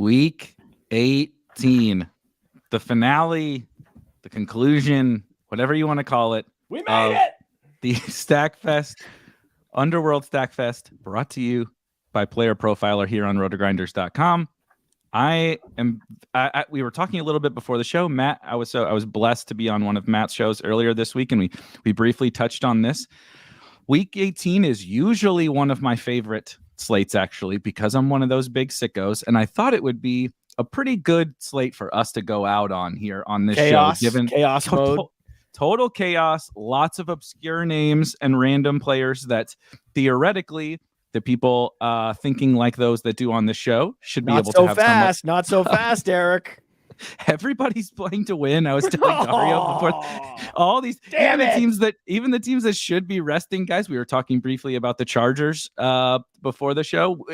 Week 18, the finale, the conclusion, whatever you want to call it. We made it! The Stackfest, Underworld Stackfest, brought to you by Player Profiler here on RotoGrinders.com. We were talking a little bit before the show. Matt, I was blessed to be on one of Matt's shows earlier this week, and we briefly touched on this. Week 18 is usually one of my favorite slates, actually, because I'm one of those big sickos, and I thought it would be a pretty good slate for us to go out on here on this show. Given chaos mode. Total chaos, lots of obscure names and random players that theoretically the people thinking like those that do on the show should be able to have fast. Not so fast, Eric. Everybody's playing to win. I was telling Dario before all these even the teams that should be resting guys. We were talking briefly about the Chargers before the show.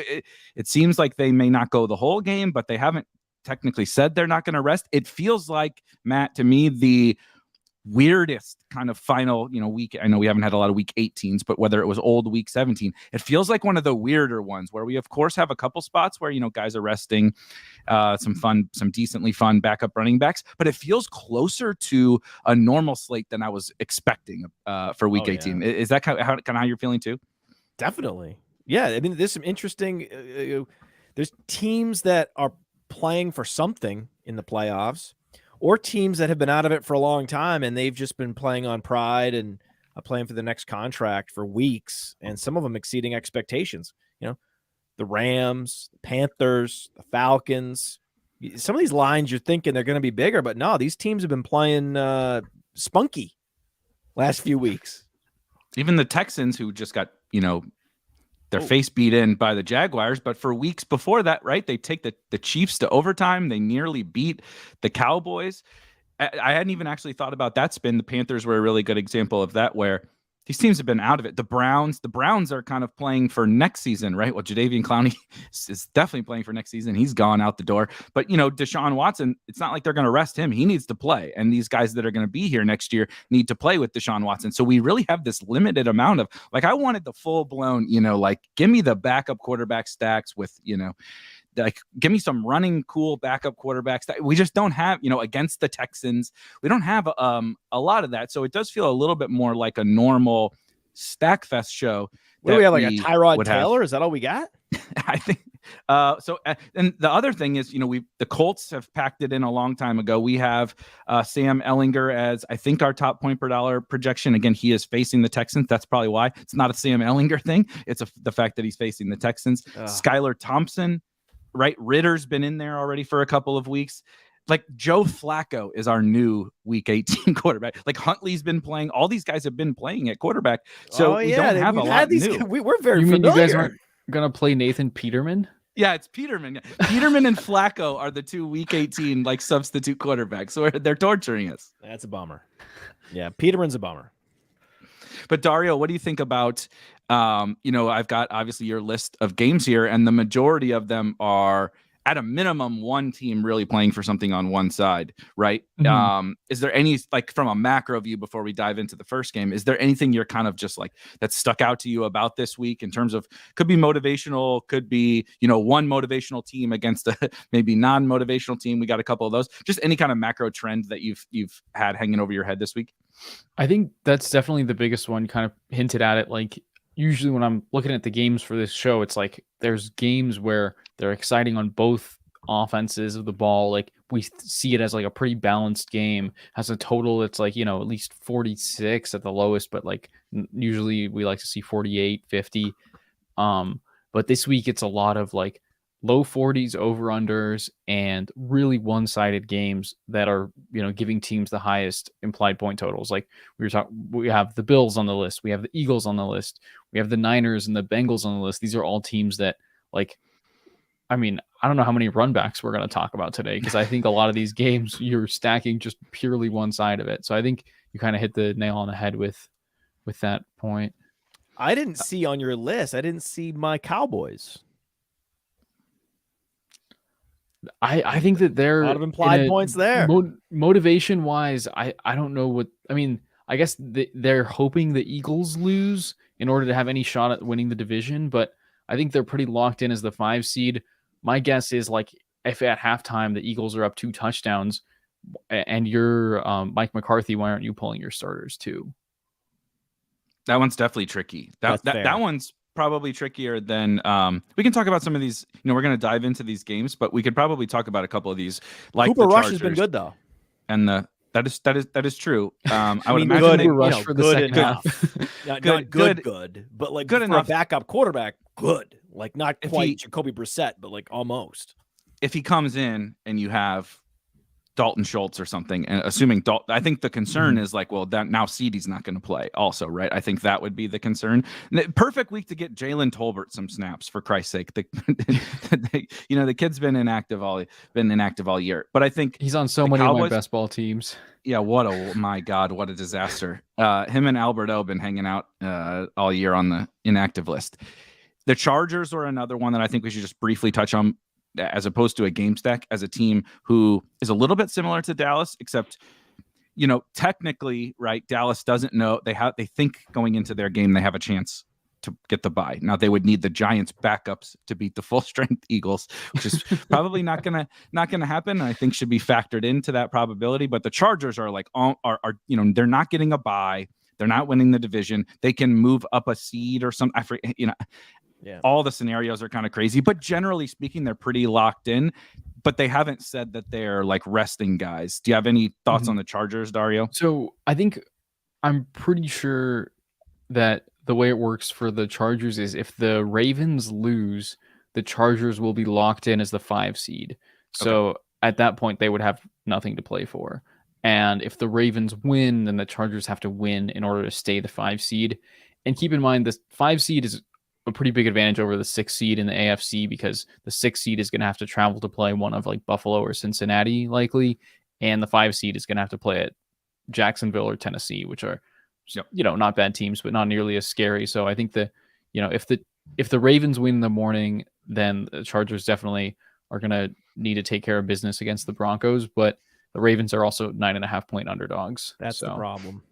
It seems like they may not go the whole game, but they haven't technically said they're not going to rest. It feels like, Matt, to me, the weirdest kind of final week. I know we haven't had a lot of week 18s, but whether it was old week 17, it feels like one of the weirder ones where we of course have a couple spots where guys are resting, some decently fun backup running backs, but it feels closer to a normal slate than I was expecting for week 18. Yeah. Is that kind of how you're feeling too? Definitely. Yeah, I mean, there's some interesting there's teams that are playing for something in the playoffs, or teams that have been out of it for a long time and they've just been playing on pride and playing for the next contract for weeks, and some of them exceeding expectations. The Rams, the Panthers, the Falcons. Some of these lines you're thinking they're going to be bigger, but no, these teams have been playing spunky last few weeks. Even the Texans, who just got their face beat in by the Jaguars, but for weeks before that, right, they take the Chiefs to overtime. They nearly beat the Cowboys. I hadn't even actually thought about that spin. The Panthers were a really good example of that, where these teams have been out of it. The Browns are kind of playing for next season, right? Well, Jadeveon Clowney is definitely playing for next season. He's gone out the door. But, Deshaun Watson, it's not like they're going to rest him. He needs to play. And these guys that are going to be here next year need to play with Deshaun Watson. So we really have this limited amount of, I wanted the full blown, give me the backup quarterback stacks with, give me some running cool backup quarterbacks that we just don't have, against the Texans. We don't have a lot of that. So it does feel a little bit more like a normal Stackfest show. What do we have, like a Tyrod Taylor? Is that all we got? I think so. And the other thing is, the Colts have packed it in a long time ago. We have Sam Ehlinger as, I think, our top point per dollar projection. Again, he is facing the Texans. That's probably why. It's not a Sam Ehlinger thing. It's the fact that he's facing the Texans. Skylar Thompson. Right, Ritter's been in there already for a couple of weeks. Joe Flacco is our new Week 18 quarterback. Huntley's been playing. All these guys have been playing at quarterback. So we don't have a lot new. We're very familiar. You mean you guys aren't going to play Nathan Peterman? Yeah, it's Peterman. Peterman and Flacco are the two Week 18 substitute quarterbacks. So they're torturing us. That's a bummer. Yeah, Peterman's a bummer. But Dario, what do you think about, I've got obviously your list of games here, and the majority of them are at a minimum one team really playing for something on one side, right? Mm-hmm. Is there any, from a macro view before we dive into the first game, is there anything you're kind of just that stuck out to you about this week in terms of, could be motivational, could be, one motivational team against a maybe non-motivational team? We got a couple of those. Just any kind of macro trend that you've had hanging over your head this week? I think that's definitely the biggest one. Kind of hinted at it. Usually when I'm looking at the games for this show, it's there's games where they're exciting on both offenses of the ball. We see it as a pretty balanced game. Has a total that's at least 46 at the lowest, but usually we like to see 48, 50. But this week it's a lot of low 40s over-unders and really one-sided games that are, giving teams the highest implied point totals. We have the Bills on the list. We have the Eagles on the list. We have the Niners and the Bengals on the list. These are all teams that, I don't know how many runbacks we're going to talk about today, because I think a lot of these games you're stacking just purely one side of it. So I think you kind of hit the nail on the head with that point. I didn't see on your list. I didn't see my Cowboys. I think that they're a lot of implied points there. Motivation wise, I don't know what, I guess they're hoping the Eagles lose in order to have any shot at winning the division, but I think they're pretty locked in as the 5 seed. My guess is if at halftime the Eagles are up 2 touchdowns and you're Mike McCarthy, why aren't you pulling your starters too? That one's definitely tricky. That one's probably trickier than we can talk about some of these. We're going to dive into these games, but we could probably talk about a couple of these. Like Cooper Rush has been good though, and that is true. I would mean, imagine good, Rush for the second half. not good, but like good for enough. A backup quarterback, good. Like not quite Jacoby Brissett, but like almost. If he comes in and you have Dalton Schultz or something, and assuming I think the concern is like, well, that now CeeDee's not going to play also, right? I think that would be the concern. Perfect week to get Jalen Tolbert some snaps, for Christ's sake. The kid's been inactive all year, but I think he's on so many Cowboys, of my best ball teams. Yeah, my God, what a disaster. Him and Alberto have been hanging out all year on the inactive list. The Chargers are another one that I think we should just briefly touch on, as opposed to a game stack, as a team who is a little bit similar to Dallas, except, technically, right, Dallas doesn't know. They think going into their game they have a chance to get the bye. Now they would need the Giants backups to beat the full strength Eagles, which is probably not gonna happen. I think should be factored into that probability. But the Chargers are like they're not getting a bye. They're not winning the division. They can move up a seed or something. Yeah. All the scenarios are kind of crazy, but generally speaking, they're pretty locked in. But they haven't said that they're like resting guys. Do you have any thoughts on the Chargers, Dario? So I'm pretty sure that the way it works for the Chargers is if the Ravens lose, the Chargers will be locked in as the 5 seed. So at that point, they would have nothing to play for. And if the Ravens win, then the Chargers have to win in order to stay the 5 seed. And keep in mind, the 5 seed is a pretty big advantage over the 6 seed in the AFC, because the 6 seed is going to have to travel to play one of like Buffalo or Cincinnati likely, and the 5 seed is going to have to play at Jacksonville or Tennessee, which are not bad teams, but not nearly as scary. So I think that if the Ravens win in the morning, then the Chargers definitely are going to need to take care of business against the Broncos, but the Ravens are also 9.5-point underdogs. That's the problem.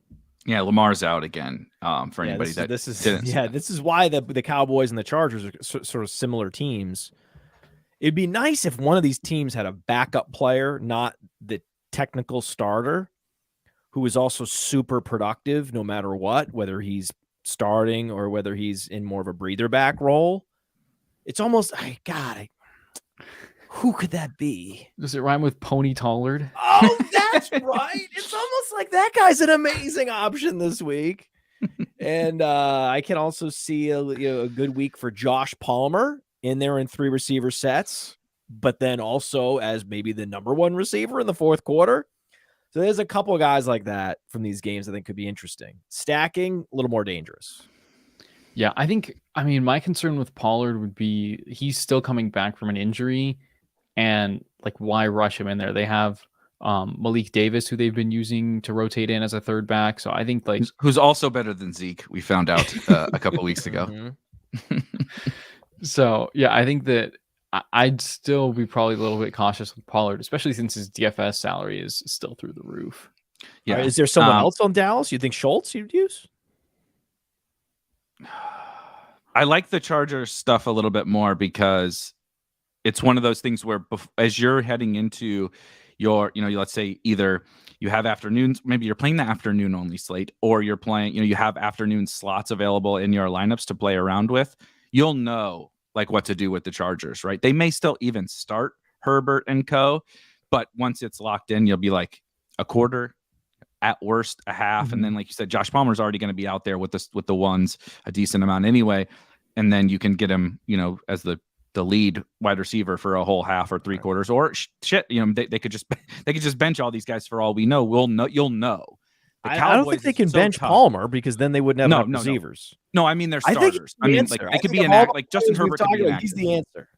Yeah, Lamar's out again. For anybody this is why the Cowboys and the Chargers are sort of similar teams. It'd be nice if one of these teams had a backup player, not the technical starter, who is also super productive no matter what, whether he's starting or whether he's in more of a breather back role. It's almost, who could that be? Does it rhyme with Pony Tollard? Oh, that's right. It's almost like that guy's an amazing option this week. And I can also see a good week for Josh Palmer in there in 3 receiver sets, but then also as maybe the number 1 receiver in the 4th quarter. So there's a couple of guys like that from these games I think could be interesting. Stacking, a little more dangerous. Yeah, my concern with Pollard would be he's still coming back from an injury, and like, why rush him in there? They have Malik Davis, who they've been using to rotate in as a 3rd back. So I think who's also better than Zeke. We found out a couple weeks ago. So yeah, I think that I'd still be probably a little bit cautious with Pollard, especially since his DFS salary is still through the roof. Yeah. Is there someone else on Dallas you think Schultz you'd use? I like the Chargers stuff a little bit more because it's one of those things where as you're heading into your, let's say either you have afternoons, maybe you're playing the afternoon only slate, or you're playing, you have afternoon slots available in your lineups to play around with. You'll know like what to do with the Chargers, right? They may still even start Herbert and co, but once it's locked in, you'll be like a quarter, at worst a half. And then, like you said, Josh Palmer's already going to be out there with the ones a decent amount anyway. And then you can get him, as the lead wide receiver for a whole half or 3 quarters, or they could just bench all these guys for all we know. You'll know. I don't think they can bench Palmer, because then they wouldn't have enough receivers. No, I mean, they're starters. It could be like Justin Herbert could be he's the answer.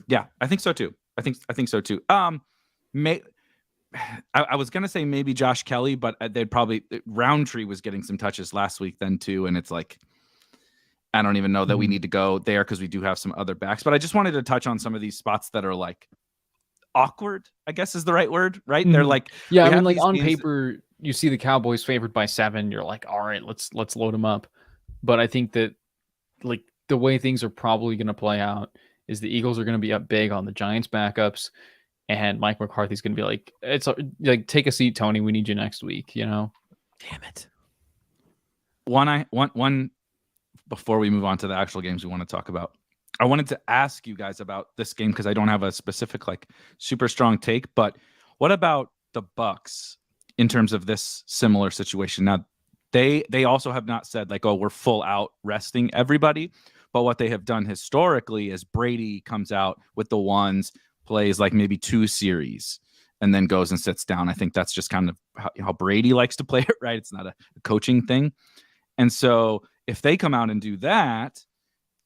Yeah, I think so too. I think so too. I was gonna say maybe Josh Kelley, but they'd probably Roundtree was getting some touches last week then too, and it's like, I don't even know that we need to go there because we do have some other backs. But I just wanted to touch on some of these spots that are like awkward, I guess is the right word, right? They're like, yeah, I mean, like on paper, you see the Cowboys favored by 7. You're like, all right, let's load them up. But I think that like the way things are probably going to play out is the Eagles are going to be up big on the Giants backups, and Mike McCarthy's going to be like, it's like, take a seat, Tony. We need you next week. Damn it. One before we move on to the actual games we want to talk about, I wanted to ask you guys about this game because I don't have a specific like super strong take, but what about the Bucks in terms of this similar situation? Now, they also have not said like, oh, we're full out resting everybody, but what they have done historically is Brady comes out with the ones, plays like maybe 2 series, and then goes and sits down. I think that's just kind of how Brady likes to play it, right? It's not a coaching thing. And so if they come out and do that,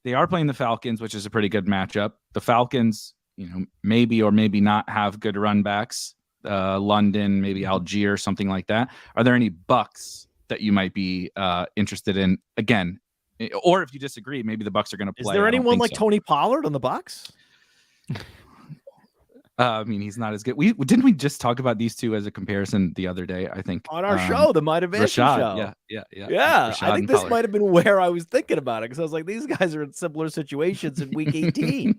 they are playing the Falcons, which is a pretty good matchup. The Falcons, maybe or maybe not have good run backs. London, maybe Algier, something like that. Are there any Bucks that you might be interested in? Again, or if you disagree, maybe the Bucks are going to play. Is there anyone like Tony Pollard on the Bucks? I mean, he's not as good. Didn't we just talk about these two as a comparison the other day? I think on our show, the Motivation Show. Yeah. Rashad, I think this might have been where I was thinking about it because I was like, these guys are in similar situations in Week 18.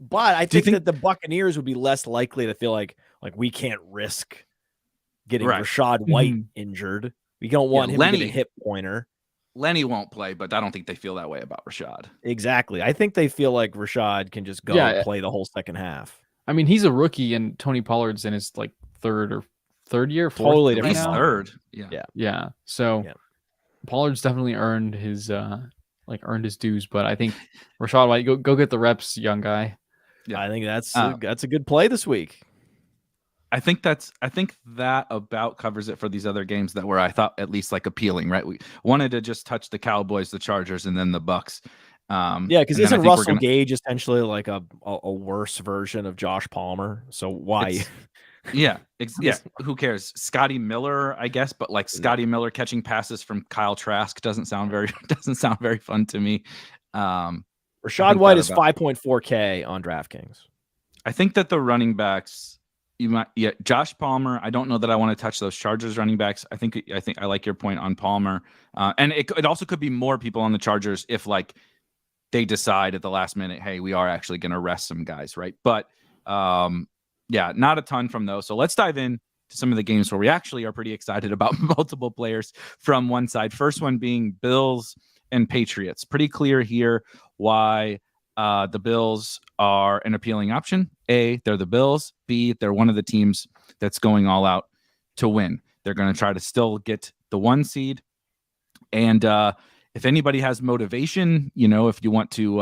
But I think that the Buccaneers would be less likely to feel like we can't risk getting Rashad White injured. We don't want him to get a hip pointer. Lenny won't play, but I don't think they feel that way about Rashad. Exactly. I think they feel like Rashad can just go and play the whole second half. I mean, he's a rookie, and Tony Pollard's in his like third year. Totally different. He's third. Yeah. So Pollard's definitely earned his dues, but I think Rashad White, go get the reps, young guy. Yeah, I think that's a good play this week. I think that about covers it for these other games that were, I thought, at least like appealing, right? We wanted to just touch the Cowboys, the Chargers, and then the Bucks. Because isn't Russell Gage essentially like a worse version of Josh Palmer? So why? Who cares? Scotty Miller, I guess, but like Scotty Miller catching passes from Kyle Trask doesn't sound very fun to me. Rashad White is 5.4K on DraftKings. I think that the running backs. Josh Palmer. I don't know that I want to touch those Chargers running backs. I think I like your point on Palmer, and it also could be more people on the Chargers if like they decide at the last minute, hey, we are actually going to rest some guys, right? But not a ton from those. So let's dive in to some of the games where we actually are pretty excited about multiple players from one side. First one being Bills and Patriots. Pretty clear here why the Bills are an appealing option. A, they're the Bills. B, they're one of the teams that's going all out to win. They're going to try to still get the 1 seed. And if anybody has motivation, if you want to,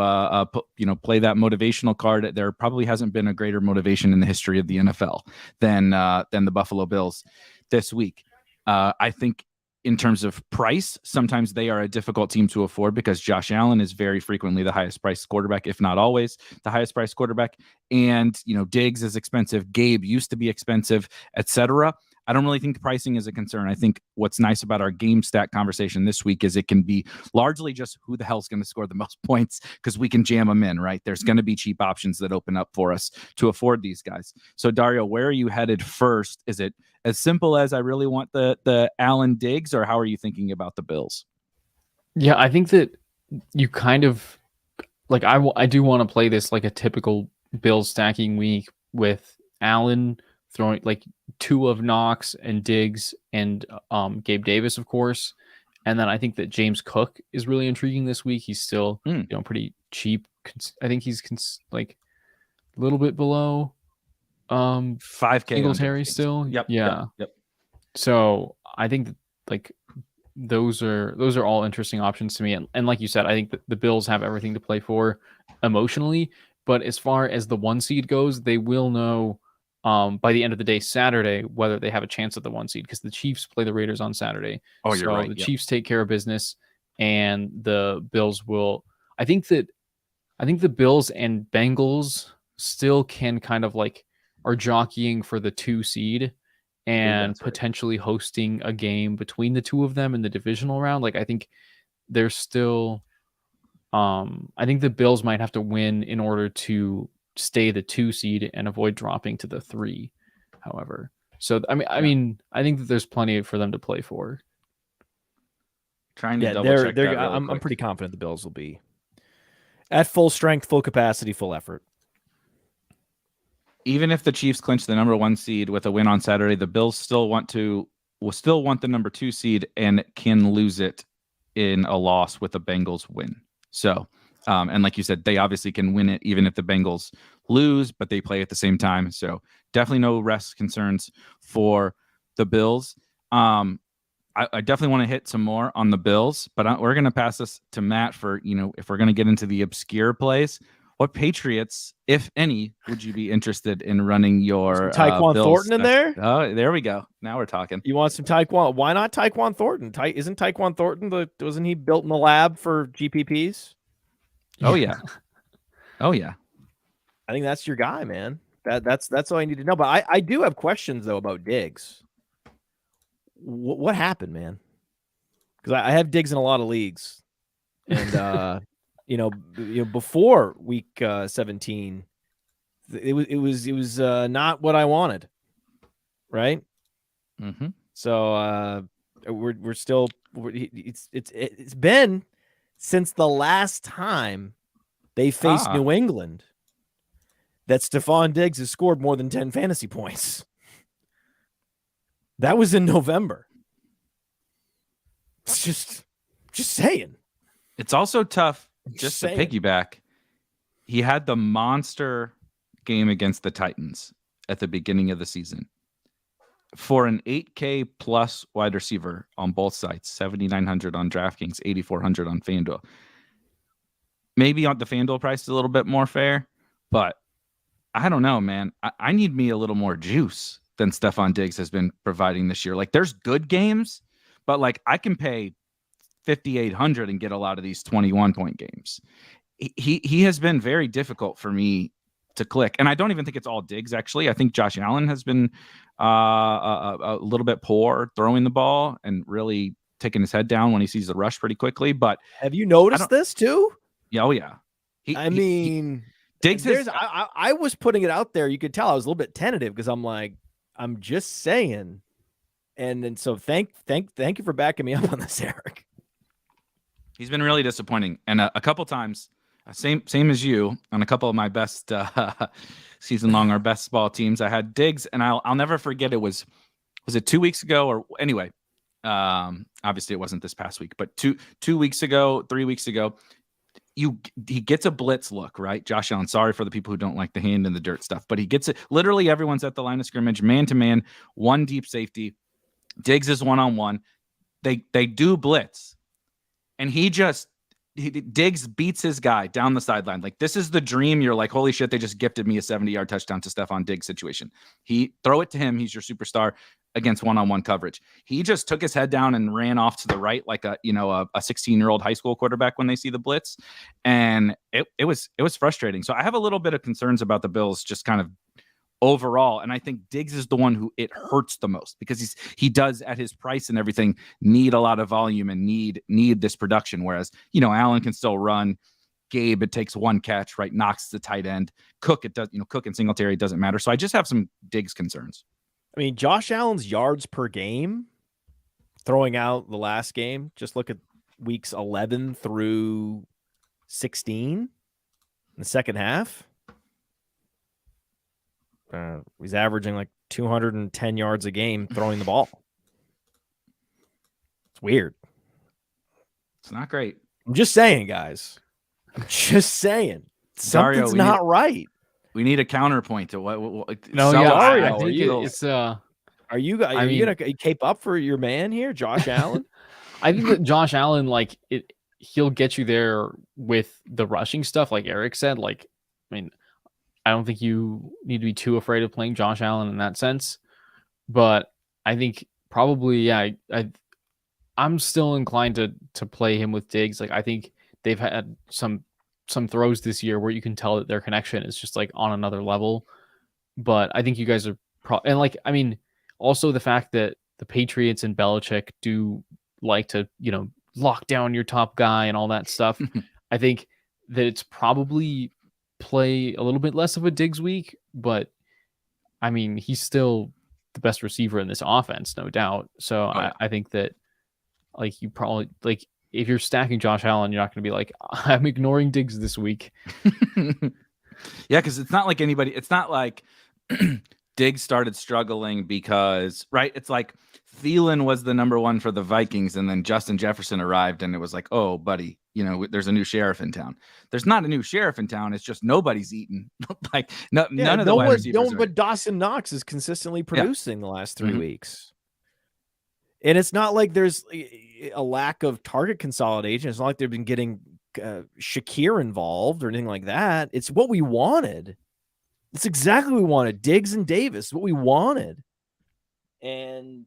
play that motivational card, there probably hasn't been a greater motivation in the history of the NFL than the Buffalo Bills this week. I think in terms of price, sometimes they are a difficult team to afford because Josh Allen is very frequently the highest priced quarterback, if not always the highest priced quarterback. And, Diggs is expensive. Gabe used to be expensive, etc. I don't really think pricing is a concern. I think what's nice about our game stack conversation this week is it can be largely just who the hell's going to score the most points because we can jam them in, right? There's going to be cheap options that open up for us to afford these guys. So Dario, where are you headed first? Is it as simple as I really want the Allen Diggs, or how are you thinking about the Bills? Yeah, I think that you kind of like, I do want to play this like a typical Bills stacking week with Allen throwing like 2 of Knox and Diggs and Gabe Davis, of course. And then I think that James Cook is really intriguing this week. He's still pretty cheap. I think he's like a little bit below 5K Singletary still. Yep. So I think that, like, those are all interesting options to me. And like you said, I think that the Bills have everything to play for emotionally. But as far as the 1 seed goes, they will know by the end of the day Saturday whether they have a chance at the 1 seed, because the Chiefs play the Raiders on Saturday. Oh, you're right. The Chiefs take care of business, and the Bills will. I think the Bills and Bengals still can kind of like are jockeying for the 2 seed and potentially hosting a game between the two of them in the divisional round. Like, I think there's still I think the Bills might have to win in order to stay the 2 seed and avoid dropping to the 3, however. So I mean I think that there's plenty for them to play for. Trying to double check that I'm pretty confident the Bills will be At full strength, full capacity, full effort. Even if the Chiefs clinch the number 1 seed with a win on Saturday, the Bills will still want the number 2 seed and can lose it in a loss with a Bengals win. So, and like you said, they obviously can win it even if the Bengals lose, but they play at the same time. So definitely no rest concerns for the Bills. I definitely want to hit some more on the Bills, but we're going to pass this to Matt for, if we're going to get into the obscure plays. What Patriots, if any, would you be interested in running your Tyquan Bills? Thornton in there? Oh, there we go. Now we're talking. You want some Tyquan? Why not Tyquan Thornton? Isn't Tyquan Thornton wasn't he built in the lab for GPPs? Oh yeah. Oh yeah. I think that's your guy, man. That's all I need to know. But I do have questions though about Diggs. What happened, man? Because I have Diggs in a lot of leagues, and before week 17, it was not what I wanted, right? Mm-hmm. So we're still it's been since the last time they faced New England that Stephon Diggs has scored more than 10 fantasy points. That was in November. It's just saying. It's also tough. Just to piggyback, he had the monster game against the Titans at the beginning of the season. For an 8K plus wide receiver on both sites, 7,900 on DraftKings, 8,400 on Fanduel. Maybe on the Fanduel price is a little bit more fair, but I don't know, man. I need me a little more juice than Stephon Diggs has been providing this year. Like, there's good games, but like I can pay 5,800 and get a lot of these 21-point games. He has been very difficult for me to click, and I don't even think it's all Diggs. Actually, I think Josh Allen has been a little bit poor throwing the ball and really taking his head down when he sees the rush pretty quickly. But have you noticed this too? Yeah, oh yeah. Diggs I was putting it out there. You could tell I was a little bit tentative because I'm just saying. And so thank you for backing me up on this, Eric. He's been really disappointing, and a couple times, same as you, on a couple of my best season long or best ball teams, I had Diggs, and I'll never forget. It was it 2 weeks ago or anyway? Obviously it wasn't this past week, but 2 weeks ago, 3 weeks ago, he gets a blitz look, right? Josh Allen. Sorry for the people who don't like the hand in the dirt stuff, but he gets it. Literally, everyone's at the line of scrimmage, man to man, one deep safety. Diggs is 1-on-1. They do blitz. And Diggs beats his guy down the sideline. Like, this is the dream. You're like, holy shit, they just gifted me a 70-yard touchdown to Stephon Diggs situation. Throw it to him. He's your superstar against one-on-one coverage. He just took his head down and ran off to the right like a 16-year-old high school quarterback when they see the blitz. And it was frustrating. So I have a little bit of concerns about the Bills just kind of overall, and I think Diggs is the one who it hurts the most because he does, at his price and everything, need a lot of volume and need this production. Whereas Allen can still run. Gabe, it takes one catch, right? Knocks the tight end. Cook, it does. Cook and Singletary, it doesn't matter. So I just have some Diggs concerns. I mean, Josh Allen's yards per game, throwing out the last game. Just look at weeks 11 through 16 in the second half. He's averaging like 210 yards a game throwing the ball. It's weird. It's not great. I'm just saying, guys. I'm just saying. Something's Dario, not right. We need a counterpoint to what no, yeah, Dario, I think it's Are you gonna cape up for your man here, Josh Allen? I think that Josh Allen, he'll get you there with the rushing stuff, like Eric said. I don't think you need to be too afraid of playing Josh Allen in that sense. But I think probably, I'm still inclined to play him with Diggs. I think they've had some throws this year where you can tell that their connection is just on another level. But I think you guys are also the fact that the Patriots and Belichick do like to, lock down your top guy and all that stuff. I think that it's probably play a little bit less of a Diggs week, but he's still the best receiver in this offense, no doubt. So I think that you probably if you're stacking Josh Allen, you're not going to be like, I'm ignoring Diggs this week. Yeah, because it's not like anybody. It's not like Diggs started struggling because, right? It's like Thielen was the number one for the Vikings, and then Justin Jefferson arrived, and it was like, oh, buddy, there's a new sheriff in town. There's not a new sheriff in town. It's just nobody's eating. Like none of the wide receivers. No one but Dawson Knox is consistently producing the last 3 weeks. And it's not like there's a lack of target consolidation. It's not like they've been getting Shakir involved or anything like that. It's what we wanted. It's exactly what we wanted. Diggs and Davis, what we wanted. And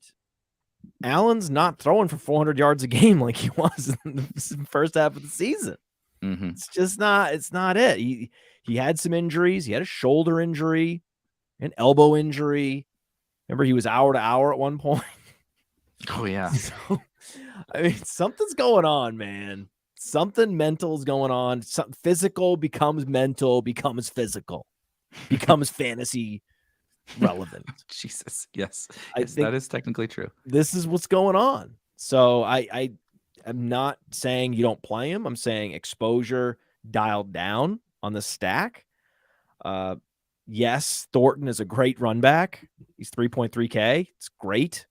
Allen's not throwing for 400 yards a game like he was in the first half of the season. It's just not. It's not it. He had some injuries. He had a shoulder injury, an elbow injury. Remember, he was hour to hour at one point. Oh yeah. So, I mean, something's going on, man. Something mental is going on. Something physical becomes mental, becomes physical, becomes fantasy relevant. Jesus. Yes, that is technically true. This is what's going on. So I'm not saying you don't play him. I'm saying exposure dialed down on the stack. Yes, Thornton is a great run back. He's 3.3K. It's great.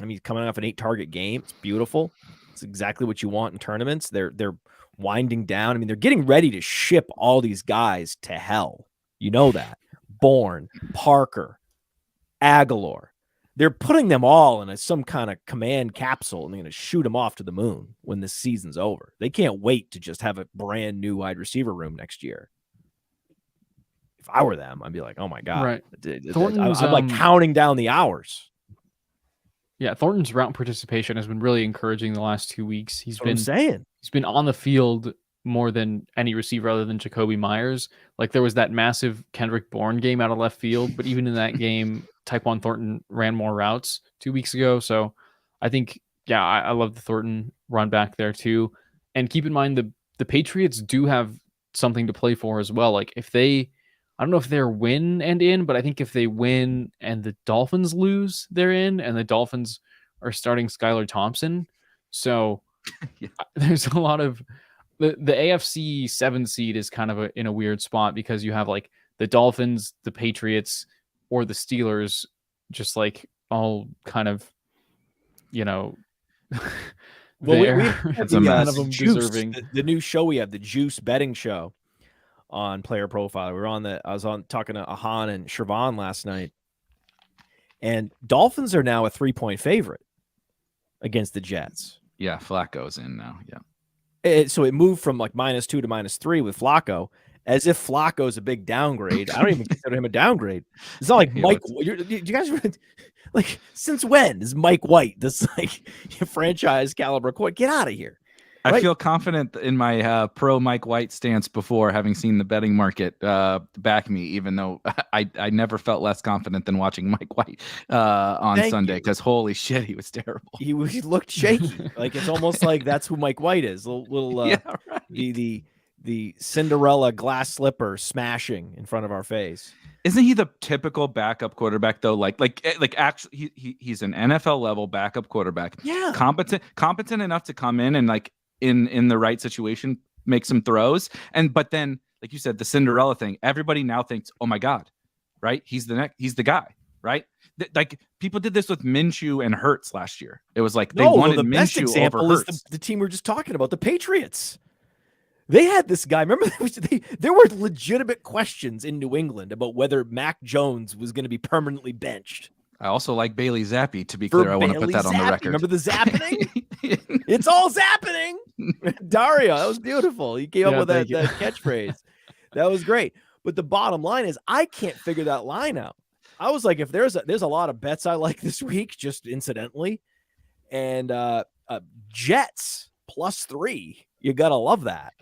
I mean, he's coming off an 8-target game. It's beautiful. It's exactly what you want in tournaments. They're winding down. I mean, they're getting ready to ship all these guys to hell. You know that. Bourne, Parker, Aguilar. They're putting them all in some kind of command capsule, and they're going to shoot them off to the moon when this season's over. They can't wait to just have a brand new wide receiver room next year. If I were them, I'd be like, oh my God. Right. I'm like counting down the hours. Yeah, Thornton's route participation has been really encouraging the last 2 weeks. He's been on the field more than any receiver other than Jacoby Myers. Like there was that massive Kendrick Bourne game out of left field, but even in that game, Tyquan Thornton ran more routes 2 weeks ago. So I think, yeah, I love the Thornton run back there too. And keep in mind the Patriots do have something to play for as well. Like I don't know if they're win and in, but I think if they win and the Dolphins lose, they're in, and the Dolphins are starting Skylar Thompson. So there's a lot of the AFC 7 seed is kind of in a weird spot because you have like the Dolphins, the Patriots, or the Steelers, just like all kind of, well, it's a mess. Deserving. The new show we have, the Juice betting show on Player Profile. I was talking to Ahan and Shervan last night, and Dolphins are now a 3-point favorite against the Jets. Yeah, Flacco's in now. Yeah. So it moved from like -2 to -3 with Flacco, as if Flacco's a big downgrade. I don't even consider him a downgrade. It's not like Mike. You guys like, since when is Mike White this like franchise caliber court? Get out of here. I feel confident in my pro Mike White stance before having seen the betting market back me, even though I never felt less confident than watching Mike White on Sunday, because holy shit, he was terrible. He looked shaky. Like it's almost like that's who Mike White is. The Cinderella glass slipper smashing in front of our face. Isn't he the typical backup quarterback though? Like actually he's an NFL level backup quarterback. Yeah. Competent enough to come in and like in the right situation make some throws. But then, like you said, the Cinderella thing, everybody now thinks, oh my God, right? He's the guy, right? Like people did this with Minshew and Hurts last year. It was like they wanted the best Minshew example over Hurts. Is the team we were just talking about, the Patriots. They had this guy. Remember, there were legitimate questions in New England about whether Mac Jones was going to be permanently benched. I also like Bailey Zappi, to be clear. I want to put that on the record. Remember the zapping? It's all zapping. Dario, that was beautiful. He came up with that catchphrase. That was great. But the bottom line is, I can't figure that line out. I was like, if there's a lot of bets I like this week, just incidentally, and Jets +3, you gotta love that.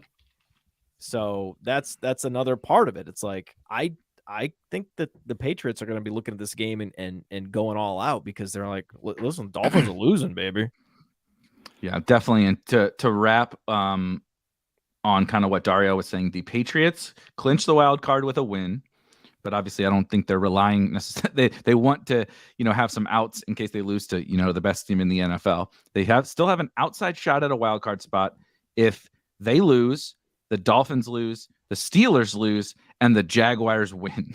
So that's another part of it. It's like I think that the Patriots are going to be looking at this game and going all out, because they're like, listen, Dolphins are losing, baby. Yeah, definitely. And to wrap on kind of what Dario was saying, the Patriots clinched the wild card with a win. but obviously I don't think they're relying necessarily. They want to, have some outs in case they lose to, the best team in the NFL. They still have an outside shot at a wild card spot. If they lose, the Dolphins lose, the Steelers lose, and the Jaguars win.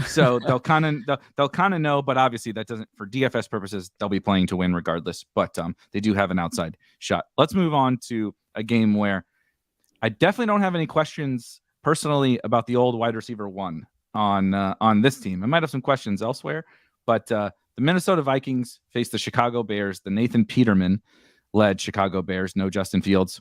So they'll kind of know, but obviously that doesn't, for DFS purposes, they'll be playing to win regardless. But they do have an outside shot. Let's move on to a game where I definitely don't have any questions personally about the old wide receiver one on this team. I might have some questions elsewhere, but the Minnesota Vikings face the Chicago Bears, the Nathan Peterman led Chicago Bears, no Justin Fields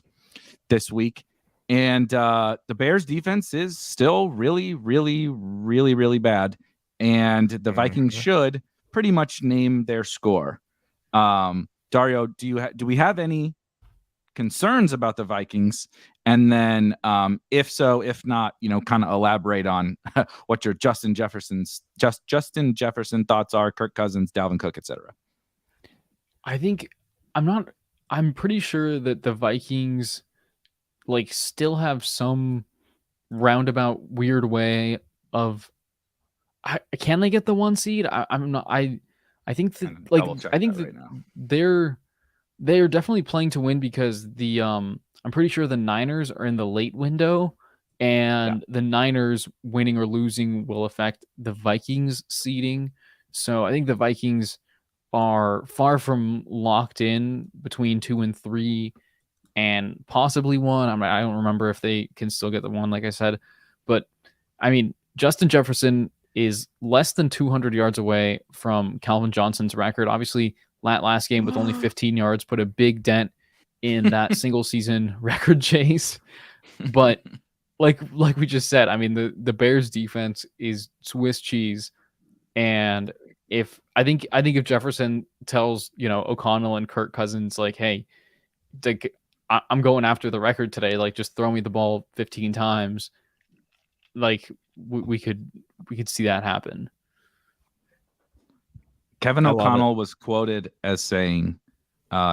this week. And the Bears defense is still really, really, really, really bad. And the Vikings should pretty much name their score. Dario, do we have any concerns about the Vikings? And then if so, if not, kind of elaborate on what your Justin Jefferson thoughts are, Kirk Cousins, Dalvin Cook, etc. I'm pretty sure that the Vikings still have some roundabout weird way of can they get the 1 seed? I'm not. I think that I think that right they're definitely playing to win because the I'm pretty sure the Niners are in the late window, and the Niners winning or losing will affect the Vikings seeding. So I think the Vikings are far from locked in between 2 and 3. And possibly 1. I don't remember if they can still get the 1, like I said. But, Justin Jefferson is less than 200 yards away from Calvin Johnson's record. Obviously, last game with only 15 yards put a big dent in that single-season record chase. But, like we just said, the Bears' defense is Swiss cheese. And if Jefferson tells, O'Connell and Kirk Cousins, hey, I'm going after the record today. Just throw me the ball 15 times. We could see that happen. Kevin O'Connell was quoted as saying,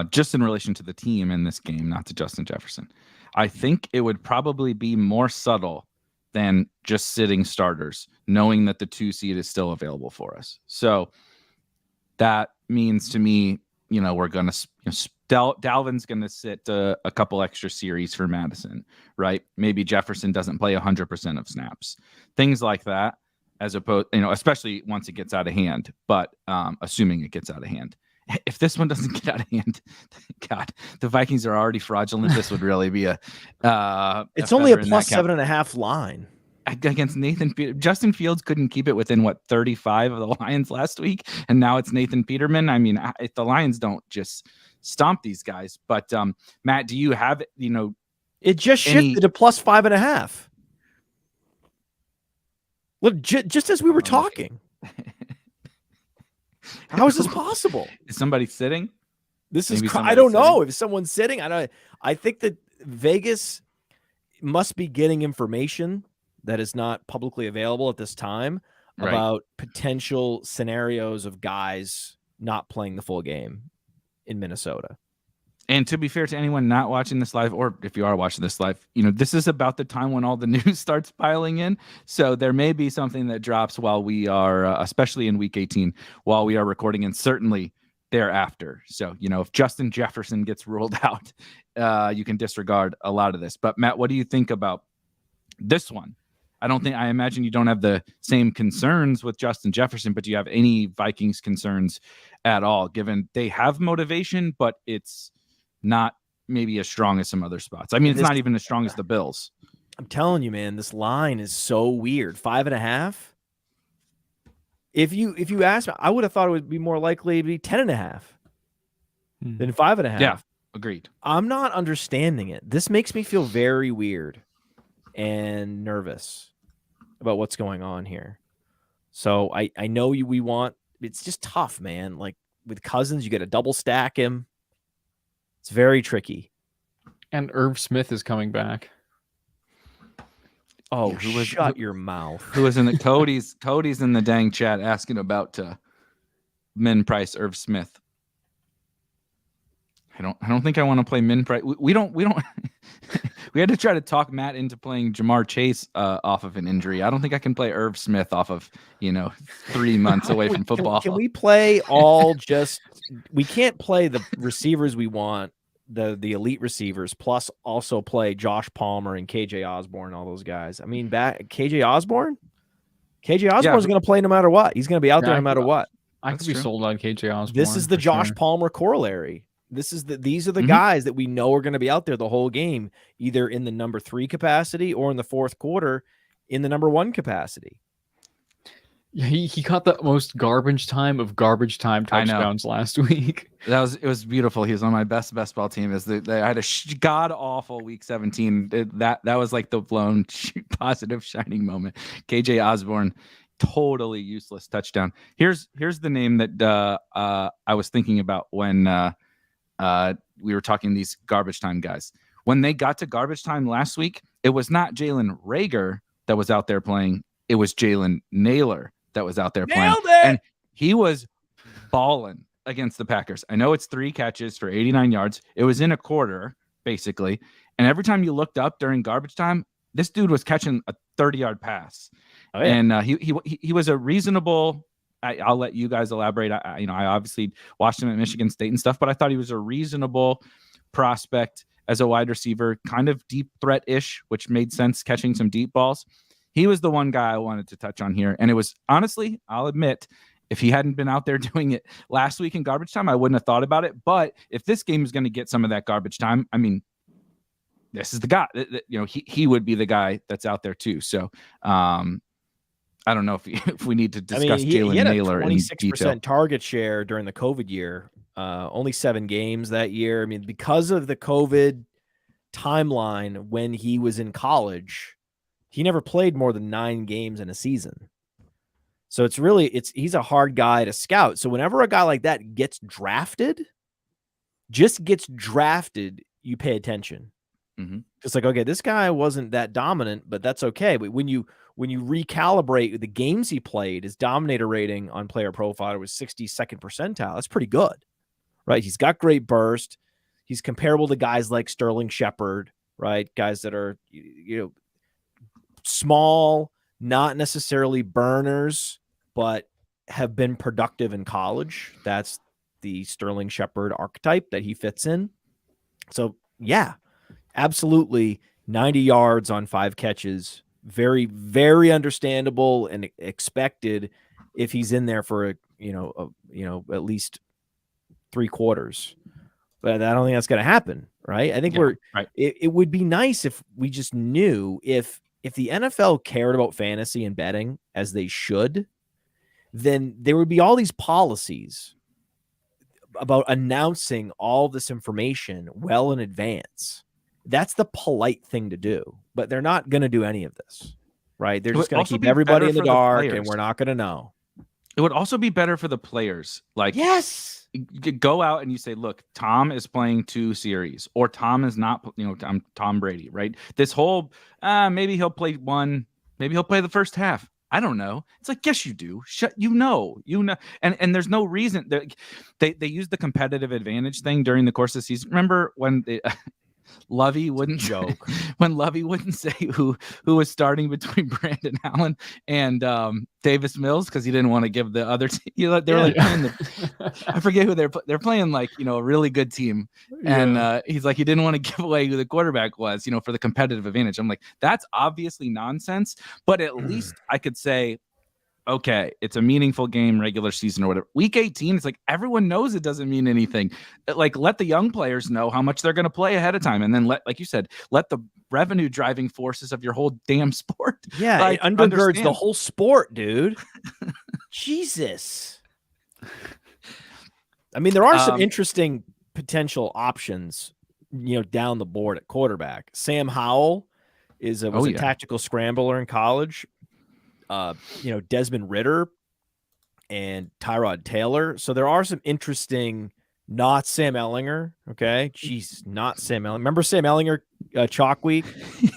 just in relation to the team in this game, not to Justin Jefferson, I think it would probably be more subtle than just sitting starters, knowing that the 2 seed is still available for us. So that means to me, we're going to Dalvin's going to sit a couple extra series for Madison, right? Maybe Jefferson doesn't play 100% of snaps, things like that, as opposed, especially once it gets out of hand. But assuming it gets out of hand, if this one doesn't get out of hand, God, the Vikings are already fraudulent. This would really be it's only a plus 7.5 line. Against Justin Fields couldn't keep it within 35 of the Lions last week, and now it's Nathan Peterman. If the Lions don't just stomp these guys, but Matt, do you have it just shifted to plus 5.5? Look, just as we were talking. How is this possible? Is somebody sitting? I don't know if someone's sitting. I think that Vegas must be getting information that is not publicly available at this time about potential scenarios of guys not playing the full game in Minnesota. And to be fair to anyone not watching this live, or if you are watching this live, this is about the time when all the news starts piling in. So there may be something that drops while we are, especially in week 18, while we are recording, and certainly thereafter. So, if Justin Jefferson gets ruled out, you can disregard a lot of this. But Matt, what do you think about this one? I imagine you don't have the same concerns with Justin Jefferson, but do you have any Vikings concerns at all, given they have motivation, but it's not maybe as strong as some other spots? It's not even as strong as the Bills. I'm telling you, man, this line is so weird. 5.5. If you asked me, I would have thought it would be more likely to be 10.5 than 5.5. Yeah, agreed. I'm not understanding it. This makes me feel very weird and nervous about what's going on here. So I know we want, it's just tough, man. With Cousins, you got to double stack him. It's very tricky. And Irv Smith is coming back. Oh, shut your mouth. Who was in the Cody's in the dang chat asking about min price Irv Smith. I don't think I want to play min price. We don't we had to try to talk Matt into playing Jamar Chase off of an injury. I don't think I can play Irv Smith off of 3 months away from football. Can we play all just? We can't play the receivers we want, the elite receivers, plus also play Josh Palmer and KJ Osborne, all those guys. I mean, KJ Osborne is going to play no matter what. He's going to be out there no matter what. I could be sold on KJ Osborne. This is the Josh Palmer corollary. These are the guys that we know are going to be out there the whole game, either in the number 3 capacity or in the fourth quarter in the number 1 capacity. Yeah, he caught the most garbage time touchdowns last week. It was beautiful. He was on my best ball team. I had a god awful week 17. That was like the blown positive shining moment. KJ Osborne, totally useless touchdown. Here's the name that I was thinking about when we were talking these garbage time guys. When they got to garbage time last week, it was not Jalen Reagor that was out there playing. It was Jalen Nailor that was out there playing. And he was balling against the Packers. I know it's 3 catches for 89 yards. It was in a quarter, basically. And every time you looked up during garbage time, this dude was catching a 30-yard pass. Oh, yeah. And he was a reasonable. I'll let you guys elaborate. I obviously watched him at Michigan State and stuff, but I thought he was a reasonable prospect as a wide receiver, kind of deep threat-ish, which made sense, catching some deep balls. He was the one guy I wanted to touch on here. And it was, honestly, I'll admit, if he hadn't been out there doing it last week in garbage time, I wouldn't have thought about it. But if this game is going to get some of that garbage time, I mean, this is the guy. He would be the guy that's out there too. So I don't know if we need to discuss Jalen Nailor in detail. 26% target share during the COVID year. Only 7 games that year. I mean, because of the COVID timeline when he was in college, he never played more than 9 games in a season. So he's a hard guy to scout. So whenever a guy like that gets drafted, you pay attention. Mm-hmm. It's like, okay, this guy wasn't that dominant, but that's okay. But when you recalibrate the games he played, his dominator rating on Player Profiler was 62nd percentile. That's pretty good, right? He's got great burst. He's comparable to guys like Sterling Shepard, right? Guys that are, small, not necessarily burners, but have been productive in college. That's the Sterling Shepard archetype that he fits in. So yeah, absolutely 90 yards on 5 catches. Very, very understandable and expected if he's in there for at least 3 quarters. But I don't think that's going to happen, right? I think it would be nice if we just knew if the NFL cared about fantasy and betting as they should, then there would be all these policies about announcing all this information well in advance. That's the polite thing to do, but they're not going to do any of this, right? They're just going to keep everybody in the dark, and we're not going to know. It would also be better for the players. Like, yes, you go out and you say, look, Tom is playing 2 series, or Tom is not, I'm Tom Brady, right? This whole, maybe he'll play 1, maybe he'll play the first half. I don't know. It's like, yes, you do. And there's no reason. They use the competitive advantage thing during the course of the season. Remember when Lovey wouldn't joke when Lovey wouldn't say who was starting between Brandon Allen and Davis Mills because he didn't want to give the other team. They were like playing I forget who they're playing, like a really good team, and he's like, he didn't want to give away who the quarterback was, for the competitive advantage. I'm like, that's obviously nonsense, but at least I could say, okay, it's a meaningful game, regular season or whatever. Week 18, it's like everyone knows it doesn't mean anything. Like, let the young players know how much they're going to play ahead of time. And then like you said, let the revenue driving forces of your whole damn sport. Yeah, it undergirds the whole sport, dude. Jesus. I mean, there are some interesting potential options, down the board at quarterback. Sam Howell was a tactical scrambler in college. Desmond Ridder and Tyrod Taylor. So there are some interesting, not Sam Ehlinger. Okay. Jeez, not Sam Ehlinger. Remember Sam Ehlinger chalk week?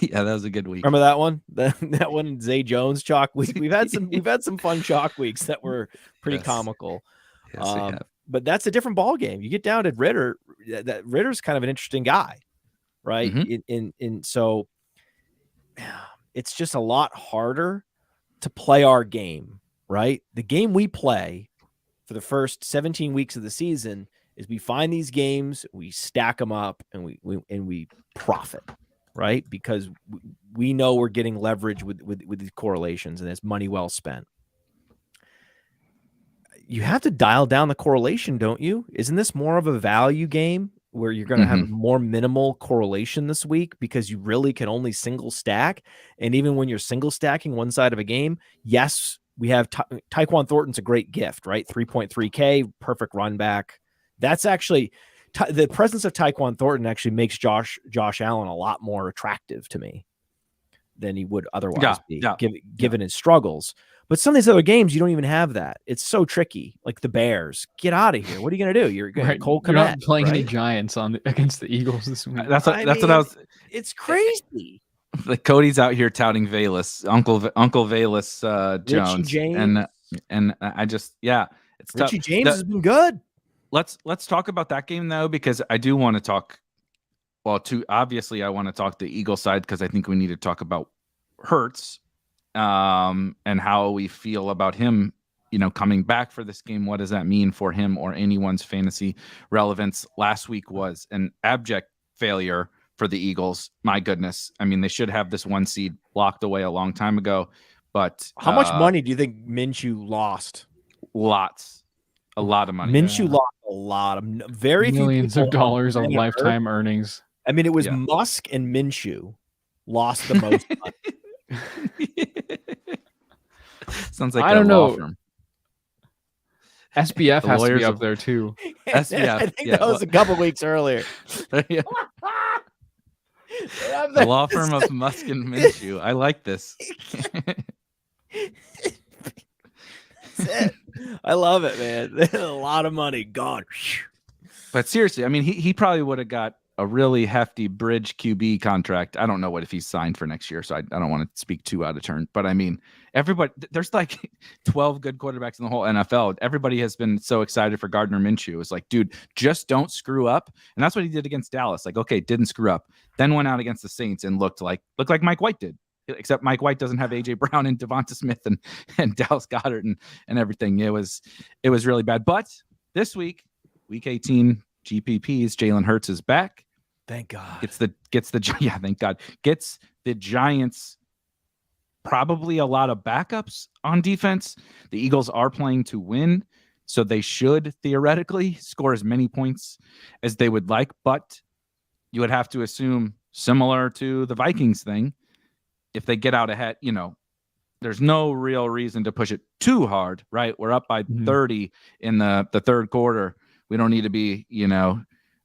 Yeah, that was a good week. Remember that one? That one, Zay Jones chalk week. We've had some fun chalk weeks that were pretty comical. Yes, but that's a different ball game. You get down to Ritter, that Ritter's kind of an interesting guy, right? Mm-hmm. So it's just a lot harder to play our game, right? The game we play for the first 17 weeks of the season is we find these games, we stack them up, and we profit, right? Because we know we're getting leverage with these correlations, and it's money well spent. You have to dial down the correlation, don't you? Isn't this more of a value game where you're going to have more minimal correlation this week because you really can only single stack? And even when you're single stacking one side of a game, yes, we have Tyquan Thornton's a great gift, right? 3.3K, perfect run back. That's actually the presence of Tyquan Thornton actually makes Josh Allen a lot more attractive to me than he would otherwise be, given his struggles. But some of these other games, you don't even have that. It's so tricky. Like the Bears, get out of here. What are you going to do? You're going to Cole Kmet. You're not playing any Giants against the Eagles this week. That's what I was. It's crazy. Like Cody's out here touting Valus, Uncle Valus Jones, and I just it's tough. Richie James has been good. Let's talk about that game though, because I do want to talk. Well, obviously I want to talk the Eagle side because I think we need to talk about Hurts, and how we feel about him, coming back for this game. What does that mean for him or anyone's fantasy relevance? Last week was an abject failure for the Eagles. My goodness. I mean, they should have this 1 seed locked away a long time ago, but how much money do you think Minshew lost? A lot of money. Minshew lost a lot of very millions of dollars on lifetime earnings. I mean, it was Musk and Minshew lost the most money. Sounds like I don't know. Law firm. SBF has to be up there too. SBF, I think that was a couple weeks earlier. The law firm of Musk and Minshew. I like this. That's it. I love it, man. A lot of money gone. But seriously, I mean, he probably would have got a really hefty bridge QB contract. I don't know if he's signed for next year, so I don't want to speak too out of turn. But I mean, everybody, there's like 12 good quarterbacks in the whole NFL. Everybody has been so excited for Gardner Minshew. It's like, dude, just don't screw up. And that's what he did against Dallas. Like, okay, didn't screw up. Then went out against the Saints and looked like Mike White did. Except Mike White doesn't have AJ Brown and Devonta Smith and Dallas Goedert and everything. It was really bad. But this week, week 18 GPPs, Jalen Hurts is back. Thank God. Thank God. Gets the Giants probably a lot of backups on defense. The Eagles are playing to win, so they should theoretically score as many points as they would like, but you would have to assume, similar to the Vikings thing, if they get out ahead, there's no real reason to push it too hard, right? We're up by 30 in the third quarter. We don't need to be,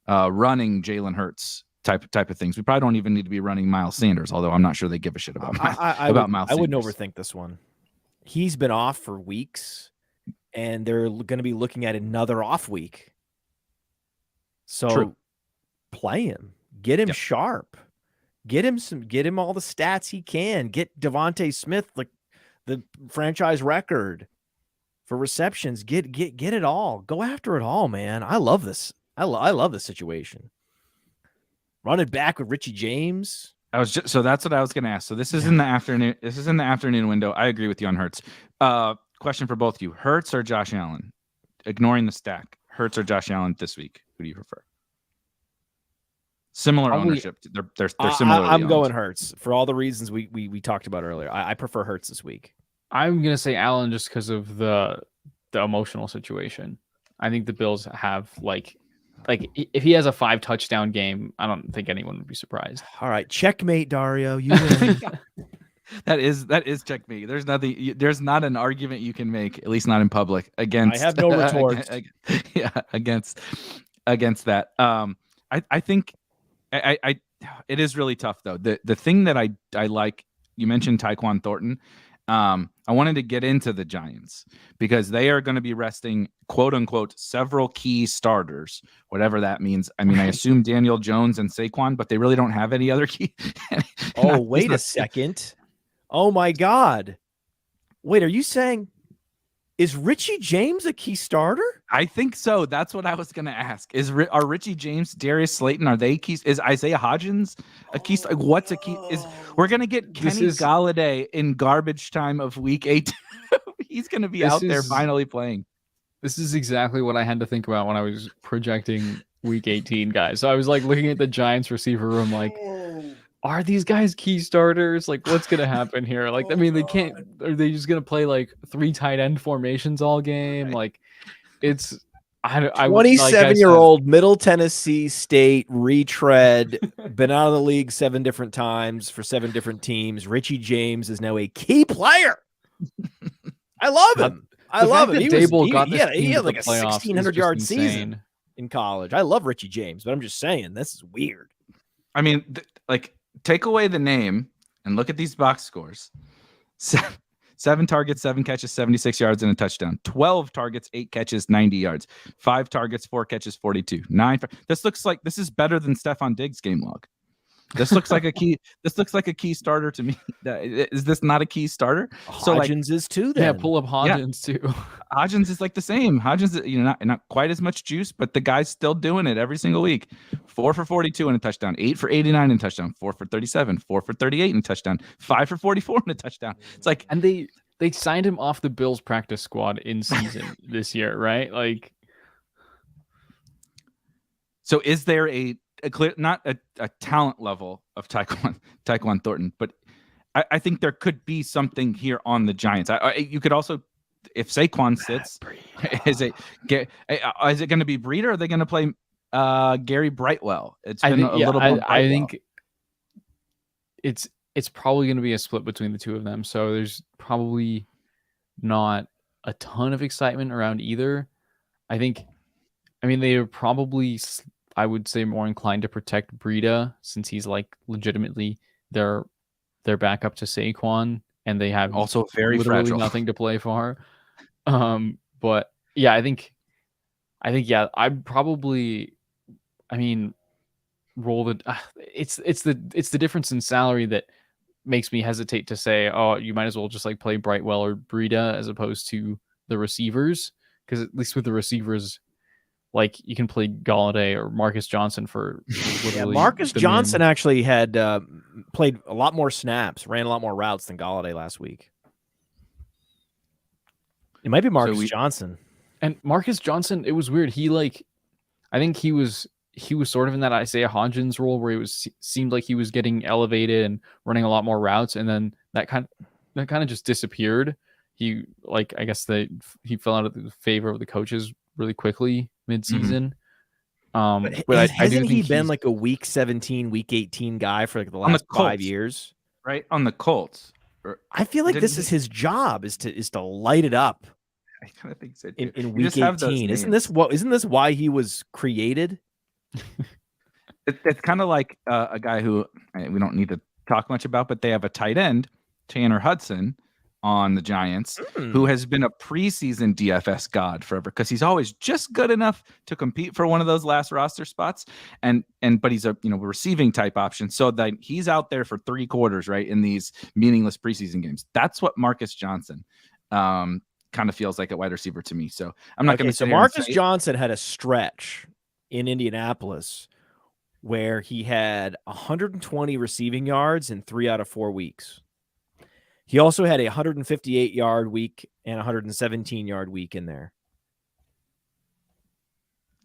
running Jalen Hurts type of things. We probably don't even need to be running Miles Sanders, although I'm not sure they give a shit about Miles Sanders. I wouldn't overthink this one. He's been off for weeks, and they're going to be looking at another off week. So play him. Get him sharp. Get him all the stats he can. Get Devontae Smith like the franchise record for receptions. Get it all. Go after it all, man. I love this. I love this situation. Run it back with Richie James. So that's what I was going to ask. So this is in the afternoon. This is in the afternoon window. I agree with you on Hurts. Question for both of you: Hurts or Josh Allen? Ignoring the stack, Hurts or Josh Allen this week? Who do you prefer? Similar ownership. They're similar. I'm going Hurts for all the reasons we talked about earlier. I prefer Hurts this week. I'm gonna say Allen just because of the emotional situation. I think the Bills have like if he has a 5 touchdown game, I don't think anyone would be surprised. All right, checkmate, Dario. You win. That is checkmate. There's nothing. There's not an argument you can make, at least not in public, against. I have no retorts. Against that. I think it is really tough though. The thing that I like, you mentioned Tyquan Thornton. I wanted to get into the Giants because they are going to be resting, quote unquote, several key starters, whatever that means. I mean, I assume Daniel Jones and Saquon, but they really don't have any other key. Wait a second. Oh my God. Wait, are you saying Is Richie James a key starter? I think so. That's what I was going to ask. Are Richie James, Darius Slayton, are they keys? Is Isaiah Hodgins a key? What's a key? We're going to get Kenny Galladay in garbage time of week 8. He's going to be out there finally playing. This is exactly what I had to think about when I was projecting week 18, guys. So I was like looking at the Giants receiver room, like, are these guys key starters? Like, what's going to happen here? Like, I mean, they can't, are they just going to play like 3 tight end formations all game? Right. Like, it's, 27-year-old Middle Tennessee State retread, been out of the league 7 different times for 7 different teams. Richie James is now a key player. I love him. I love him. He had like a 1,600-yard season in college. I love Richie James, but I'm just saying, this is weird. I mean, take away the name and look at these box scores. 7 targets, 7 catches, 76 yards, and a touchdown. 12 targets, 8 catches, 90 yards. 5 targets, 4 catches, 42. 9. This is better than Stephon Diggs' game log. This looks like a key. This looks like a key starter to me. Is this not a key starter? Hodgins is too. Then pull up Hodgins too. Hodgins is like the same. Hodgins, not quite as much juice, but the guy's still doing it every single week. 4 for 42 and a touchdown. 8 for 89 and a touchdown. 4 for 37. 4 for 38 and a touchdown. 5 for 44 and a touchdown. It's like, and they signed him off the Bills practice squad in season this year, right? Like, so is there a clear, not a talent level of Tyquan Thornton, but I think there could be something here on the Giants. You could also, if Saquon sits, is it going to be Breida? Or are they going to play Gary Brightwell? It's been a little bit. I think it's probably going to be a split between the two of them. So there's probably not a ton of excitement around either. I mean, they are probably, I would say, more inclined to protect Breida since he's like legitimately their backup to Saquon, and they have also very literally fragile. Nothing to play for. But yeah, I think I'd probably, I mean, roll the. It's the difference in salary that makes me hesitate to say, oh, you might as well just like play Brightwell or Breida as opposed to the receivers, because at least with the receivers, like, you can play Galladay or Marcus Johnson for literally. Marcus Johnson actually had played a lot more snaps, ran a lot more routes than Galladay last week. It might be Marcus Johnson. And Marcus Johnson, it was weird. I think he was sort of in that Isaiah Hodgins role where seemed like he was getting elevated and running a lot more routes, and then that kind of just disappeared. He, like, I guess he fell out of the favor of the coaches really quickly mid-season. But hasn't he been like a week 17, week 18 guy for like the last 5 years? Right, on the Colts. I feel like this is his job, is to light it up. I kind of think so too. In week 18. Isn't this why he was created? It's kind of like a guy who we don't need to talk much about, but they have a tight end, Tanner Hudson, on the Giants, who has been a preseason DFS god forever, because he's always just good enough to compete for one of those last roster spots, but he's a receiving type option, so that he's out there for 3 quarters, right, in these meaningless preseason games. That's what Marcus Johnson kind of feels like at wide receiver to me. So I'm not going to say. So Marcus Johnson had a stretch in Indianapolis where he had 120 receiving yards in 3 out of 4 weeks. He also had a 158-yard week and a 117-yard week in there.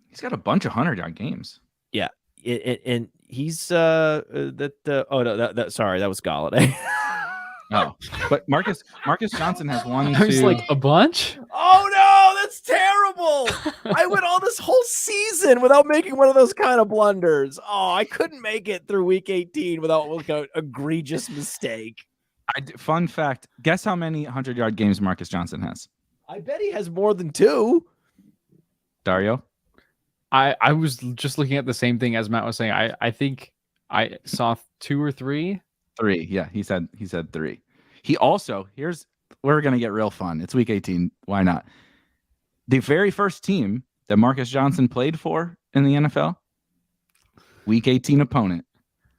He's got a bunch of 100-yard games. Yeah, and he's sorry, that was Galladay. Oh, but Marcus Johnson has one. I was like, a bunch. Oh no, that's terrible! I went all this whole season without making one of those kind of blunders. Oh, I couldn't make it through week 18 without an egregious mistake. Fun fact: guess how many 100-yard games Marcus Johnson has? I bet he has more than 2. Dario, I was just looking at the same thing as Matt was saying. I think I saw 2 or 3. 3, yeah, he said 3. He also, we're gonna get real fun. It's week 18. Why not? The very first team that Marcus Johnson played for in the NFL, week 18 opponent,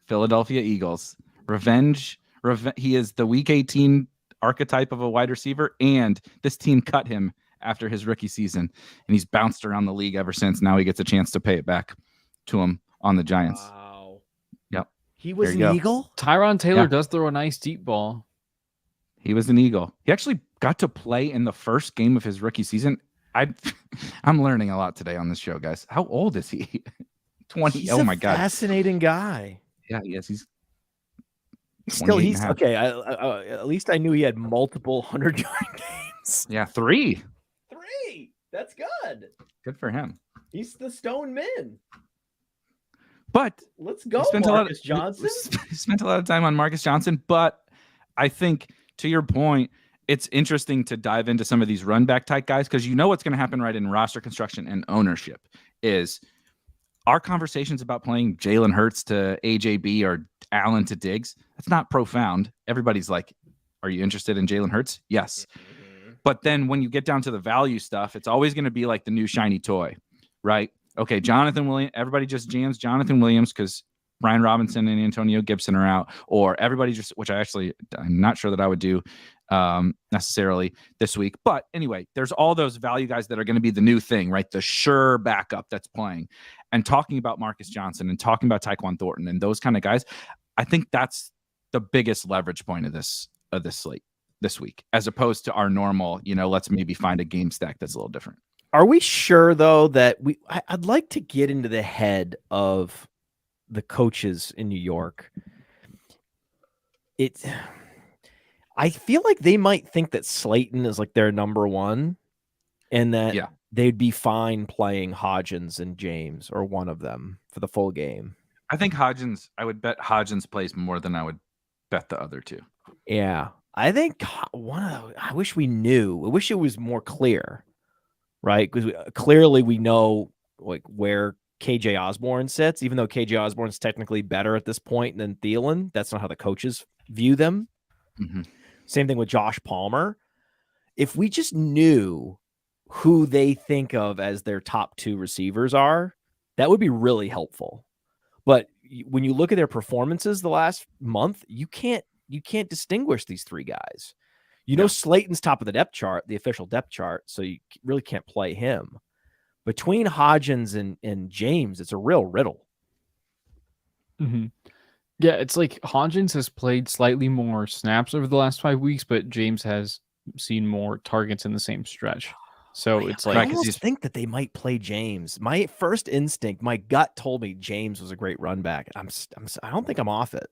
Philadelphia Eagles. Revenge. He is the week 18 archetype of a wide receiver, and this team cut him after his rookie season, and he's bounced around the league ever since. Now he gets a chance to pay it back to him on the Giants. Wow. Yep. He was an go. Eagle? Tyron Taylor does throw a nice deep ball. He was an Eagle. He actually got to play in the first game of his rookie season. I'm learning a lot today on this show, guys. How old is he? 20. He's my God. Fascinating guy. Yeah, he is. He's okay. At least I knew he had multiple 100-yard games. Yeah, 3. 3. That's good. Good for him. He's the Stone Min. But let's go, Marcus Johnson. Spent a lot of time on Marcus Johnson, but I think to your point, it's interesting to dive into some of these run back type guys because you know what's going to happen right in roster construction and ownership is our conversations about playing Jalen Hurts to AJB or Allen to Diggs. That's not profound. Everybody's like, are you interested in Jalen Hurts? Yes. Mm-hmm. But then when you get down to the value stuff, it's always going to be like the new shiny toy, right? Okay, Jonathan Williams, everybody just jams Jonathan Williams because Brian Robinson and Antonio Gibson are out, or everybody just, which I'm not sure that I would do necessarily this week. But anyway, there's all those value guys that are going to be the new thing, right? The sure backup that's playing. And talking about Marcus Johnson and talking about Tyquan Thornton and those kind of guys, I think that's the biggest leverage point of this slate this week, as opposed to our normal, let's maybe find a game stack that's a little different. Are we sure though that I'd like to get into the head of the coaches in New York. I feel like they might think that Slayton is like their number one and that they'd be fine playing Hodgins and James or one of them for the full game. I would bet Hodgins plays more than I would bet the other two. Yeah. I think I wish we knew. I wish it was more clear, right? Because clearly we know like where KJ Osborne sits, even though KJ Osborne's technically better at this point than Thielen. That's not how the coaches view them. Mm-hmm. Same thing with Josh Palmer. If we just knew who they think of as their top two receivers are, that would be really helpful. But when you look at their performances the last month, you can't distinguish these three guys. Slayton's top of the depth chart, the official depth chart, so you really can't play him. Between Hodgins and James, it's a real riddle. Mm-hmm. Yeah, it's like Hodgins has played slightly more snaps over the last 5 weeks, but James has seen more targets in the same stretch. So it's like I almost think that they might play James. My first instinct, my gut told me James was a great run back. I don't think I'm off it.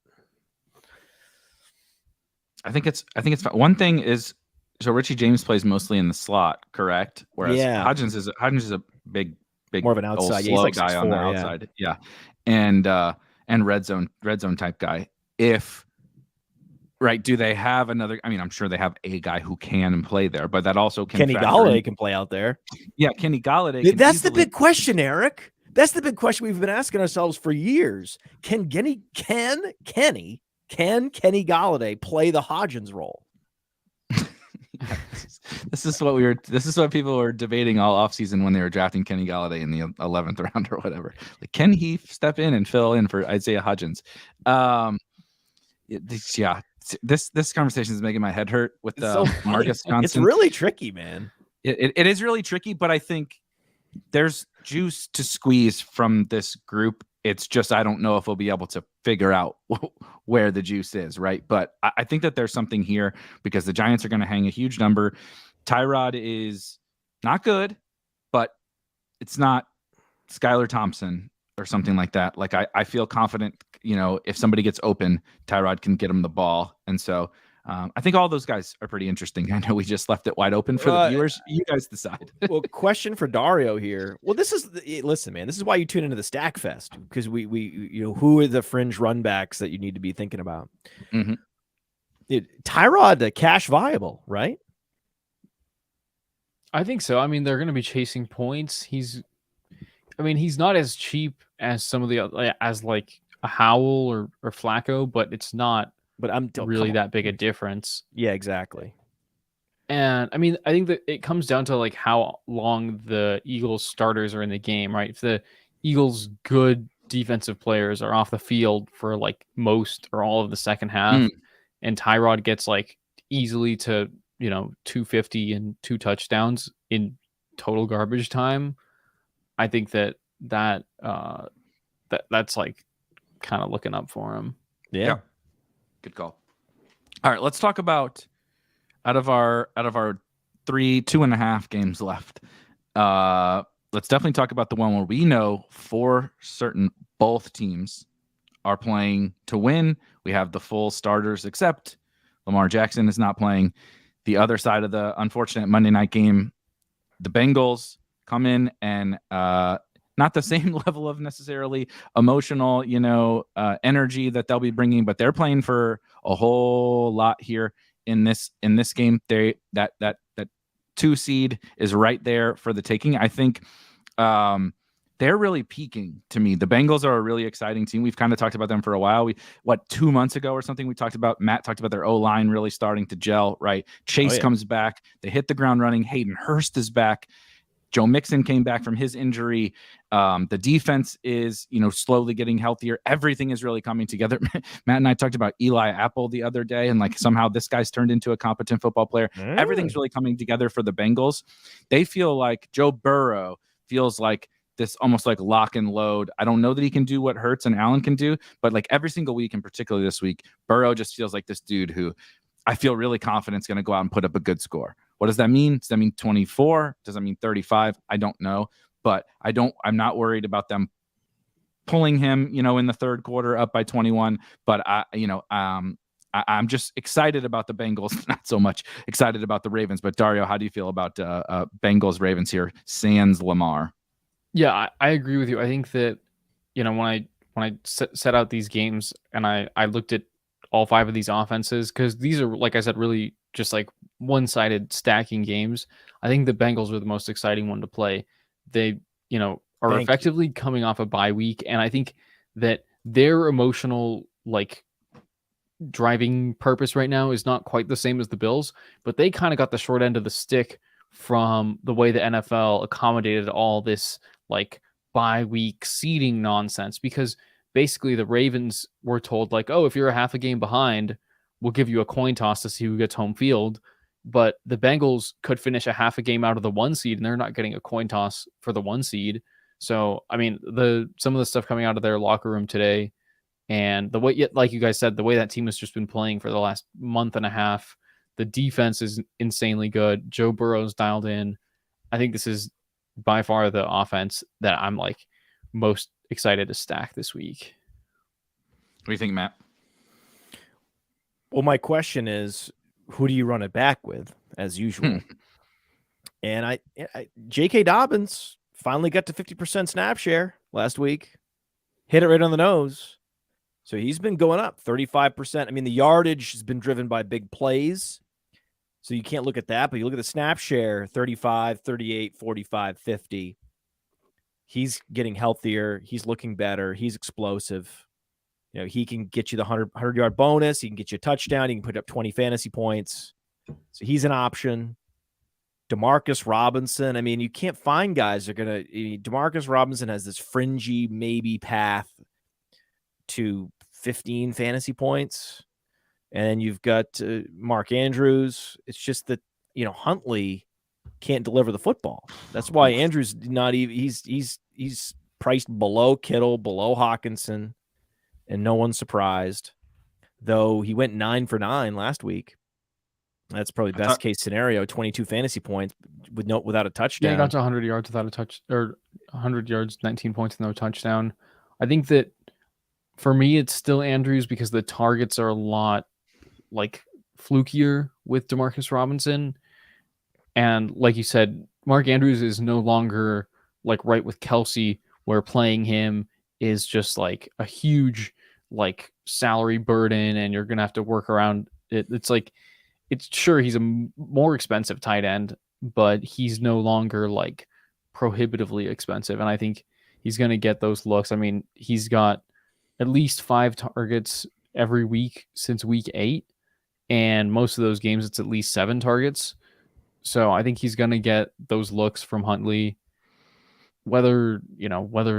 I think it's one thing is, so Richie James plays mostly in the slot, correct? Whereas Hodgins is a big more of an outside, slow like guy 6'4", on the outside. Yeah. And red zone type guy. Do they have another? I mean, I'm sure they have a guy who can play there, but that also can. Kenny Golladay can play out there. Yeah, Kenny Golladay. That's the big question, Eric. That's the big question we've been asking ourselves for years. Can Kenny Golladay play the Hodgins role? This is what people were debating all offseason when they were drafting Kenny Golladay in the 11th round or whatever. Like, can he step in and fill in for Isaiah Hodgins? This conversation is making my head hurt with Marcus Johnson. It's really tricky, man. It is really tricky, but I think there's juice to squeeze from this group. It's just I don't know if we'll be able to figure out where the juice is, right? But I think that there's something here because the Giants are going to hang a huge number. Tyrod is not good, but it's not Skylar Thompson or something like that. Like I feel confident, if somebody gets open, Tyrod can get him the ball. And so I think all those guys are pretty interesting. I know we just left it wide open for the viewers. You guys decide. Well, question for Dario here. Well, listen, man, this is why you tune into the Stack Fest because we who are the fringe run backs that you need to be thinking about? Mm-hmm. Tyrod, cash viable, right? I think so. I mean, they're going to be chasing points. He's not as cheap as some of the as like a Howell or Flacco, but it's not. But I'm really that big a difference. Yeah, exactly. And I mean, I think that it comes down to like how long the Eagles starters are in the game, right? If the Eagles' good defensive players are off the field for like most or all of the second half, and Tyrod gets like easily to, 250 and 2 touchdowns in total garbage time, I think that's like kind of looking up for him. Yeah. Good call. All right, let's talk about out of our 2.5 games left. Let's definitely talk about the one where we know for certain both teams are playing to win. We have the full starters, except Lamar Jackson is not playing. The other side of the unfortunate Monday night game, the Bengals come in and not the same level of necessarily emotional, energy that they'll be bringing, but they're playing for a whole lot here in this game. That 2 seed is right there for the taking. I think they're really peaking to me. The Bengals are a really exciting team. We've kind of talked about them for a while. 2 months ago or something, Matt talked about their O-line really starting to gel, right? Chase comes back. They hit the ground running. Hayden Hurst is back. Joe Mixon came back from his injury. The defense is, slowly getting healthier. Everything is really coming together. Matt and I talked about Eli Apple the other day, and somehow this guy's turned into a competent football player. Everything's really coming together for the Bengals. They feel like Joe Burrow feels like this almost like lock and load. I don't know that he can do what Hurts and Allen can do, but every single week, and particularly this week, Burrow just feels like this dude who I feel really confident is going to go out and put up a good score. What does that mean? Does that mean 24? Does that mean 35? I don't know, but I'm not worried about them pulling him, in the third quarter up by 21. But I'm just excited about the Bengals, not so much excited about the Ravens. But Dario, how do you feel about Bengals Ravens here? Sans Lamar. Yeah, I agree with you. I think that, when I set out these games and I looked at all 5 of these offenses, because these are, like I said, really just one-sided stacking games. I think the Bengals are the most exciting one to play. They, are effectively coming off a bye week, and I think that their emotional driving purpose right now is not quite the same as the Bills, but they kind of got the short end of the stick from the way the NFL accommodated all this bye week seeding nonsense, because basically the Ravens were told if you're a half a game behind, we'll give you a coin toss to see who gets home field. But the Bengals could finish a half a game out of the 1 seed, and they're not getting a coin toss for the 1 seed. So, I mean, some of the stuff coming out of their locker room today, and the way, like you guys said, the way that team has just been playing for the last month and a half, the defense is insanely good. Joe Burrow's dialed in. I think this is by far the offense that I'm most excited to stack this week. What do you think, Matt? Well, my question is, who do you run it back with, as usual? And I J.K. Dobbins finally got to 50% snap share last week. Hit it right on the nose. So he's been going up 35%. I mean, the yardage has been driven by big plays. So you can't look at that, but you look at the snap share, 35, 38, 45, 50. He's getting healthier. He's looking better. He's explosive. He can get you the 100-yard bonus. He can get you a touchdown. He can put up 20 fantasy points. So he's an option. Demarcus Robinson. I mean, you can't find guys that are going to – Demarcus Robinson has this fringy maybe path to 15 fantasy points. And then you've got Mark Andrews. It's just that, Huntley can't deliver the football. That's why Andrews not even he's priced below Kittle, below Hawkinson, and no one's surprised. Though he went 9 for 9 last week. That's probably best case scenario, 22 fantasy points without a touchdown. Yeah, he got to 100 yards without a touch, or 100 yards, 19 points, no touchdown. I think that for me, it's still Andrews because the targets are a lot flukier with Demarcus Robinson. And like you said, Mark Andrews is no longer right with Kelsey, where playing him is just a huge salary burden, and you're going to have to work around it. It's sure he's a more expensive tight end, but he's no longer prohibitively expensive. And I think he's going to get those looks. I mean, he's got at least 5 targets every week since week 8. And most of those games, it's at least 7 targets. So I think he's going to get those looks from Huntley. Whether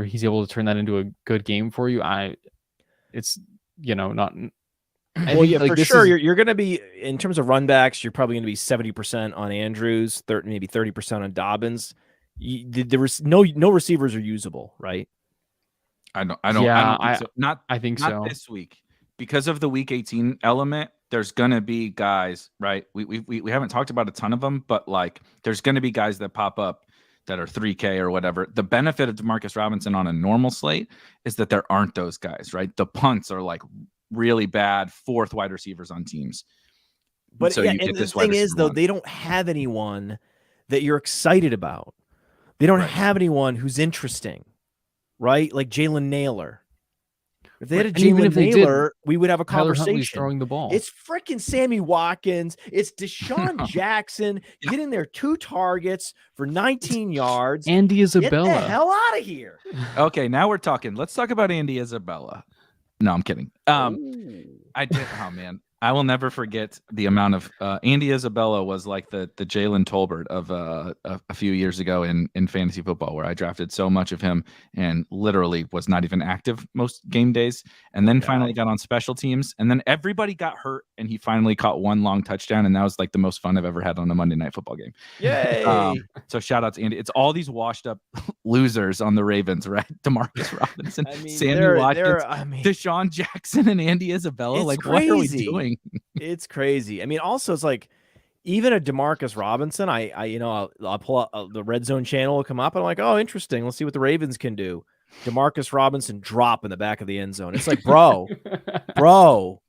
he's able to turn that into a good game for you, it's not Well, yeah, for sure. You're going to be, in terms of run backs, you're probably going to be 70% on Andrews, maybe 30% on Dobbins. There was no receivers are usable, right? I don't Yeah, think so. I think not so. This week, because of the week 18 element. There's gonna be guys, right? We haven't talked about a ton of them, but like there's gonna be guys that pop up that are 3K or whatever. The benefit of Demarcus Robinson on a normal slate is that there aren't those guys, right? The punts are like really bad fourth wide receivers on teams. But so yeah, you and get the this wide thing is, receiver though, one. they don't have anyone that you're excited about. They don't Right. have anyone who's interesting, right? Like Jalen Naylor. If they had a And even Jalen if they did, Naylor, we would have a Tyler Huntley's conversation. throwing the ball. It's freaking Sammy Watkins. It's Deshaun Jackson getting their 2 targets for 19 yards. Andy Isabella. Get the hell out of here. Okay, now we're talking. Let's talk about Andy Isabella. No, I'm kidding. I did. Oh man, I will never forget the amount of Andy Isabella was like the Jalen Tolbert of a few years ago in fantasy football, where I drafted so much of him and literally was not even active most game days, and then finally got on special teams, and then everybody got hurt, and he finally caught one long touchdown, and that was like the most fun I've ever had on a Monday Night Football game. Yay! So shout out to Andy. It's all these washed up losers on the Ravens, right? Demarcus Robinson, Sammy Watkins, Deshaun Jackson, and Andy Isabella. Like, crazy. what are we doing? It's crazy. I mean, also it's like even a Demarcus Robinson. I'll pull out the Red Zone channel will come up, and I'm like, oh, interesting. Let's see what the Ravens can do. Demarcus Robinson drop in the back of the end zone. It's like, bro,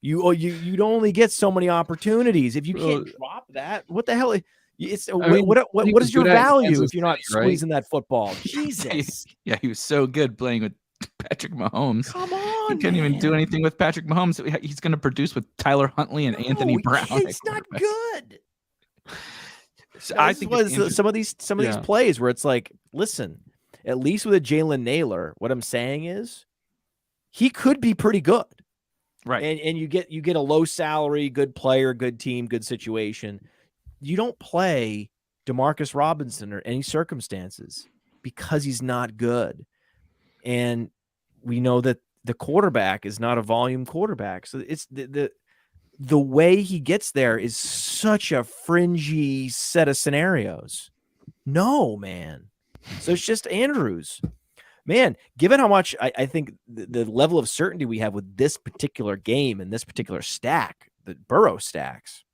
you'd only get so many opportunities. If you can't drop that, what the hell? What is your value if you're not squeezing that football? Jesus. Yeah, he was so good playing with Patrick Mahomes. Come on, he couldn't even do anything with Patrick Mahomes. He's going to produce with Tyler Huntley and Anthony Brown. It's not good. So I think some of these plays where it's like, listen, at least with a Jalen Naylor, what I'm saying is he could be pretty good, right? And you get a low salary, good player, good team, good situation. You don't play Demarcus Robinson or any circumstances because he's not good. And we know that the quarterback is not a volume quarterback. So it's the way he gets there is such a fringy set of scenarios. No, man. So it's just Andrews. Man, given how much I think the level of certainty we have with this particular game and this particular stack, the Burrow stacks,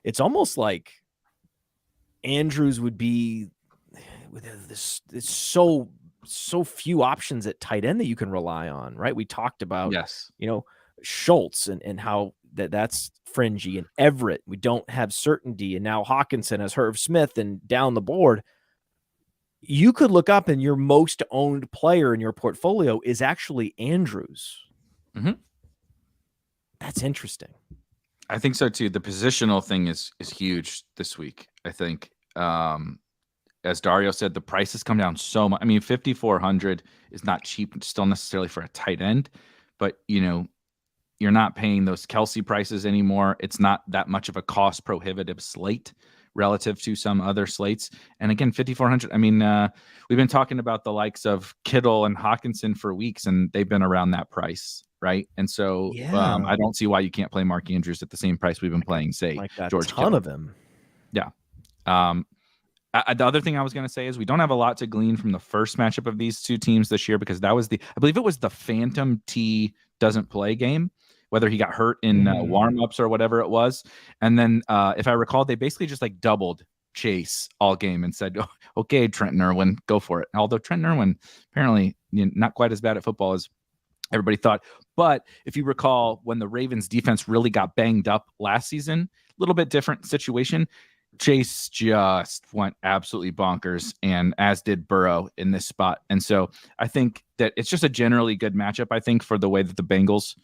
it's almost like Andrews would be with this. It's so few options at tight end that you can rely on, right? We talked about, Schultz and how that's fringy, and Everett, we don't have certainty. And now Hawkinson has Herb Smith and down the board. You could look up and your most owned player in your portfolio is actually Andrews. Mm-hmm. That's interesting. I think so too. The positional thing is huge this week. I think, as Dario said, the prices come down so much. I mean, 5,400 is not cheap, still necessarily for a tight end, but you're not paying those Kelley prices anymore. It's not that much of a cost prohibitive slate relative to some other slates. And again, 5,400. I mean, we've been talking about the likes of Kittle and Hawkinson for weeks, and they've been around that price, right? And so I don't see why you can't play Mark Andrews at the same price we've been playing, say, like that George ton Kittle. Of him. Yeah. The other thing I was going to say is we don't have a lot to glean from the first matchup of these two teams this year, because that was I believe it was the Phantom T doesn't play game, whether he got hurt in warm-ups or whatever it was. And then if I recall, they basically just like doubled Chase all game and said, okay, Trenton Irwin, go for it. Although Trenton Irwin apparently not quite as bad at football as everybody thought. But if you recall, when the Ravens defense really got banged up last season, a little bit different situation. Chase just went absolutely bonkers, and as did Burrow in this spot. And so I think that it's just a generally good matchup, I think, for the way that the Bengals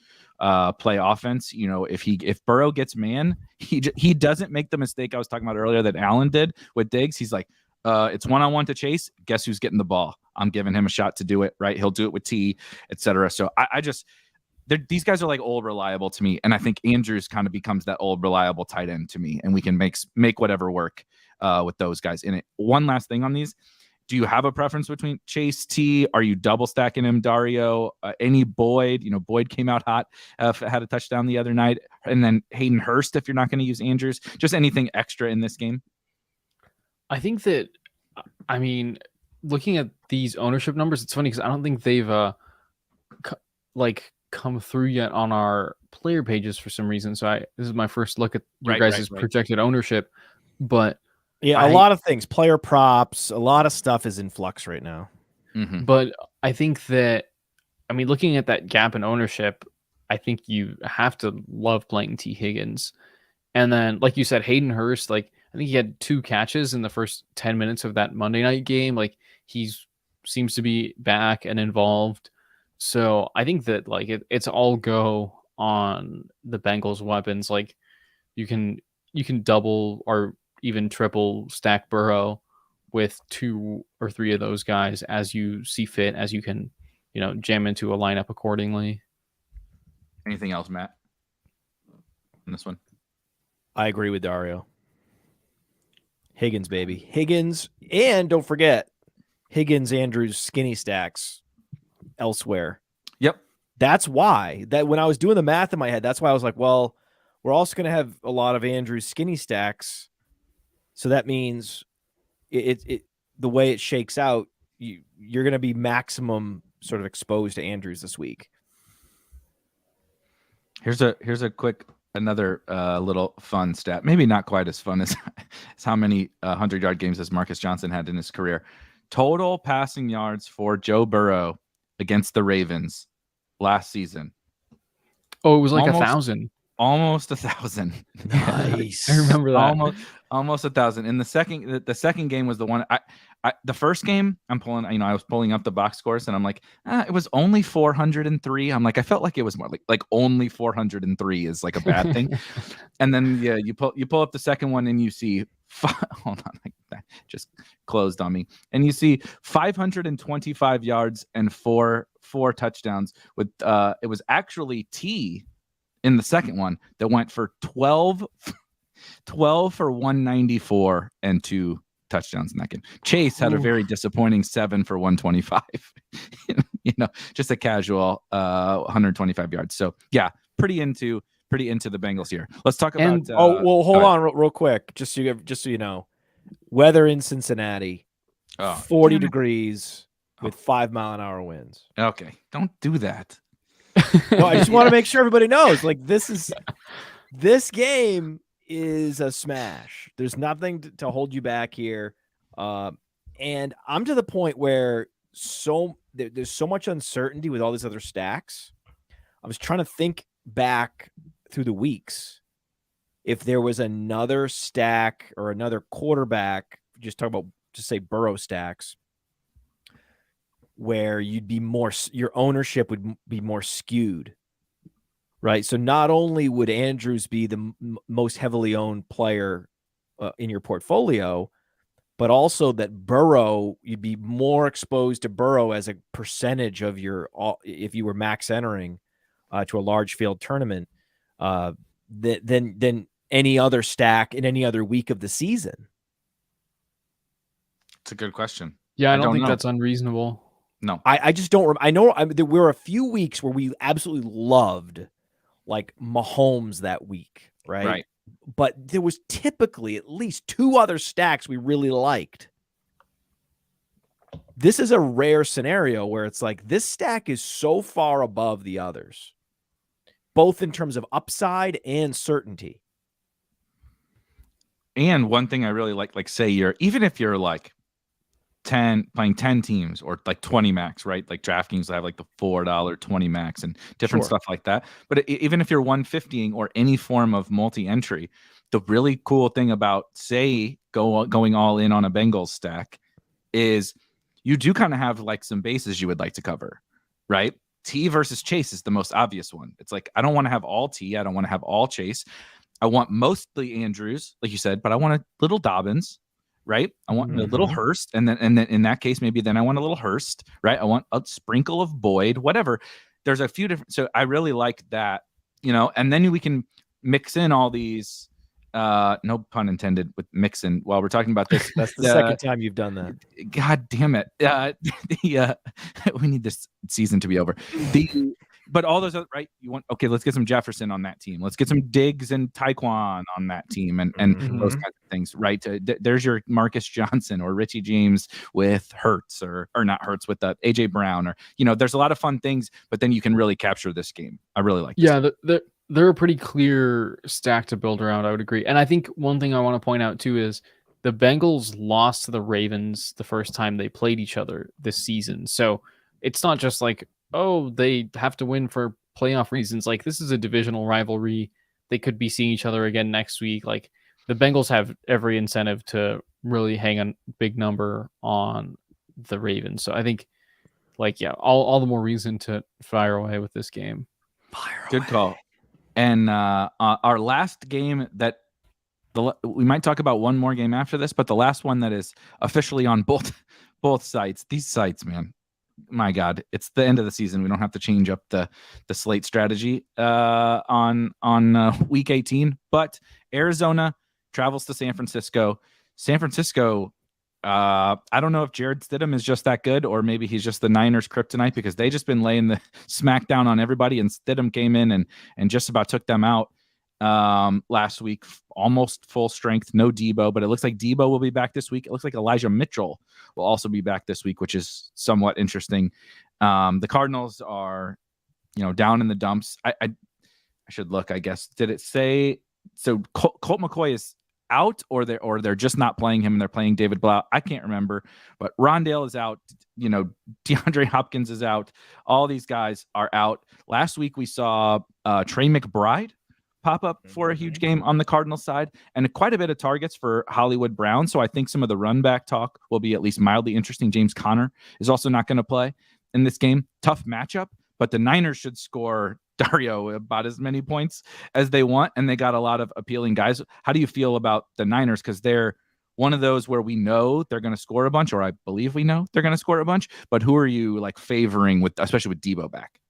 play offense. If Burrow gets man, he doesn't make the mistake I was talking about earlier that Allen did with Diggs. He's like, it's one-on-one to Chase. Guess who's getting the ball? I'm giving him a shot to do it, right? He'll do it with T, etc. So I just these guys are like old reliable to me, and I think Andrews kind of becomes that old reliable tight end to me, and we can make whatever work with those guys in it. One last thing on these, Do you have a preference between Chase, T? Are you double stacking him, Dario? Any Boyd? Boyd came out hot, had a touchdown the other night. And then Hayden Hurst, if you're not going to use Andrews. Just anything extra in this game? I think that, looking at these ownership numbers, it's funny because I don't think they've come through yet on our player pages for some reason. So this is my first look at your guys' projected ownership. But yeah, a lot of things, player props, a lot of stuff is in flux right now. Mm-hmm. But I think that, looking at that gap in ownership, I think you have to love playing T. Higgins. And then, like you said, Hayden Hurst, I think he had 2 catches in the first 10 minutes of that Monday night game. He seems to be back and involved. So I think that it's all go on the Bengals weapons. You can double or even triple stack Burrow with 2 or 3 of those guys as you see fit, as you can, jam into a lineup accordingly. Anything else, Matt, in this one? I agree with Dario. Higgins, baby. Higgins, and don't forget, Higgins, Andrews, skinny stacks elsewhere. Yep. That's why that when I was doing the math in my head, that's why I was like, well, we're also going to have a lot of Andrews skinny stacks. So that means it the way it shakes out, you're going to be maximum sort of exposed to Andrews this week. Here's a quick another little fun stat. Maybe not quite as fun as how many 100-yard games as Marcus Johnson had in his career. Total passing yards for Joe Burrow against the Ravens last season. Oh, it was like 1,000. Almost 1,000. Nice. I remember that. Almost 1,000. In the second game was the one. The first game I'm pulling. I was pulling up the box scores and I'm like, it was only 403. I'm like, I felt like it was more like only 403 is like a bad thing. And then you pull up the second one and you see. Hold on, that just closed on me. And you see 525 yards and four touchdowns. With it was actually T in the second one that went for 12 for 194 and 2 touchdowns in that game. Chase had a very disappointing 7 for 125. Just a casual 125 yards. So yeah, pretty into the Bengals here. Let's talk about. Hold on, real quick, just so you know, weather in Cincinnati, 40 degrees with 5-mile-an-hour winds. Okay, don't do that. No, I just want to make sure everybody knows. This game is a smash. There's nothing to hold you back here, and I'm to the point where there's so much uncertainty with all these other stacks. I was trying to think back through the weeks if there was another stack or another quarterback, just say Burrow stacks, where you'd be your ownership would be more skewed, right? So not only would Andrews be the most heavily owned player in your portfolio, but also that Burrow, you'd be more exposed to Burrow as a percentage of if you were max entering to a large field tournament than any other stack in any other week of the season. It's a good question. Yeah, I don't think that's unreasonable. No, I just don't. I know there were a few weeks where we absolutely loved like Mahomes that week, right? Right. But there was typically at least 2 other stacks we really liked. This is a rare scenario where it's like this stack is so far above the others, both in terms of upside and certainty. And one thing I really like say even if you're like playing 10 teams or like 20 max, right? Like DraftKings will have like the $4 20 max and different stuff like that. But even if you're 150ing or any form of multi-entry, the really cool thing about going all in on a Bengals stack is you do kind of have like some bases you would like to cover, right? T versus Chase is the most obvious one. It's like, I don't want to have all T. I don't want to have all Chase. I want mostly Andrews, like you said, but I want a little Dobbins, right? I want a little Hurst. And then in that case, maybe then I want a little Hurst, right? I want a sprinkle of Boyd, whatever. There's a few different. So I really like that, and then we can mix in all these no pun intended with Mixon while we're talking about this. That's the second time you've done that. God damn it. We need this season to be over. But all those other, right? Let's get some Jefferson on that team. Let's get some Diggs and Tyquan on that team and those kinds of things, right? There's your Marcus Johnson or Richie James with Hurts or not Hurts with the AJ Brown or, there's a lot of fun things, but then you can really capture this game. I really like this. Yeah, they're a pretty clear stack to build around. I would agree. And I think one thing I want to point out too is the Bengals lost to the Ravens the first time they played each other this season. So it's not just like, oh, they have to win for playoff reasons. Like, this is a divisional rivalry. They could be seeing each other again next week. Like, the Bengals have every incentive to really hang a big number on the Ravens. So I think, all the more reason to fire away with this game. Good call. And our last game that we might talk about one more game after this, but the last one that is officially on both sites. These sites, man. My God, it's the end of the season. We don't have to change up the slate strategy on week 18. But Arizona travels to San Francisco. San Francisco, I don't know if Jared Stidham is just that good, or maybe he's just the Niners' kryptonite, because they just been laying the smackdown on everybody, and Stidham came in and just about took them out last week, almost full strength, no Debo, but it looks like Debo will be back this week. It looks like Elijah Mitchell will also be back this week, which is somewhat interesting. The Cardinals are, down in the dumps. I should look, I guess. Did it say, so Colt McCoy is out, or they're just not playing him and they're playing David Blau? I can't remember, but Rondale is out. DeAndre Hopkins is out. All these guys are out. Last week we saw Trey McBride pop up for a huge game on the Cardinals side, and quite a bit of targets for Hollywood Brown. So I think some of the run back talk will be at least mildly interesting. James Conner is also not going to play in this game. Tough matchup, but the Niners should score Dario about as many points as they want, and they got a lot of appealing guys. How do you feel about the Niners? Because they're one of those where we know they're going to score a bunch, or I believe we know they're going to score a bunch, but who are you favoring with, especially with Debo back?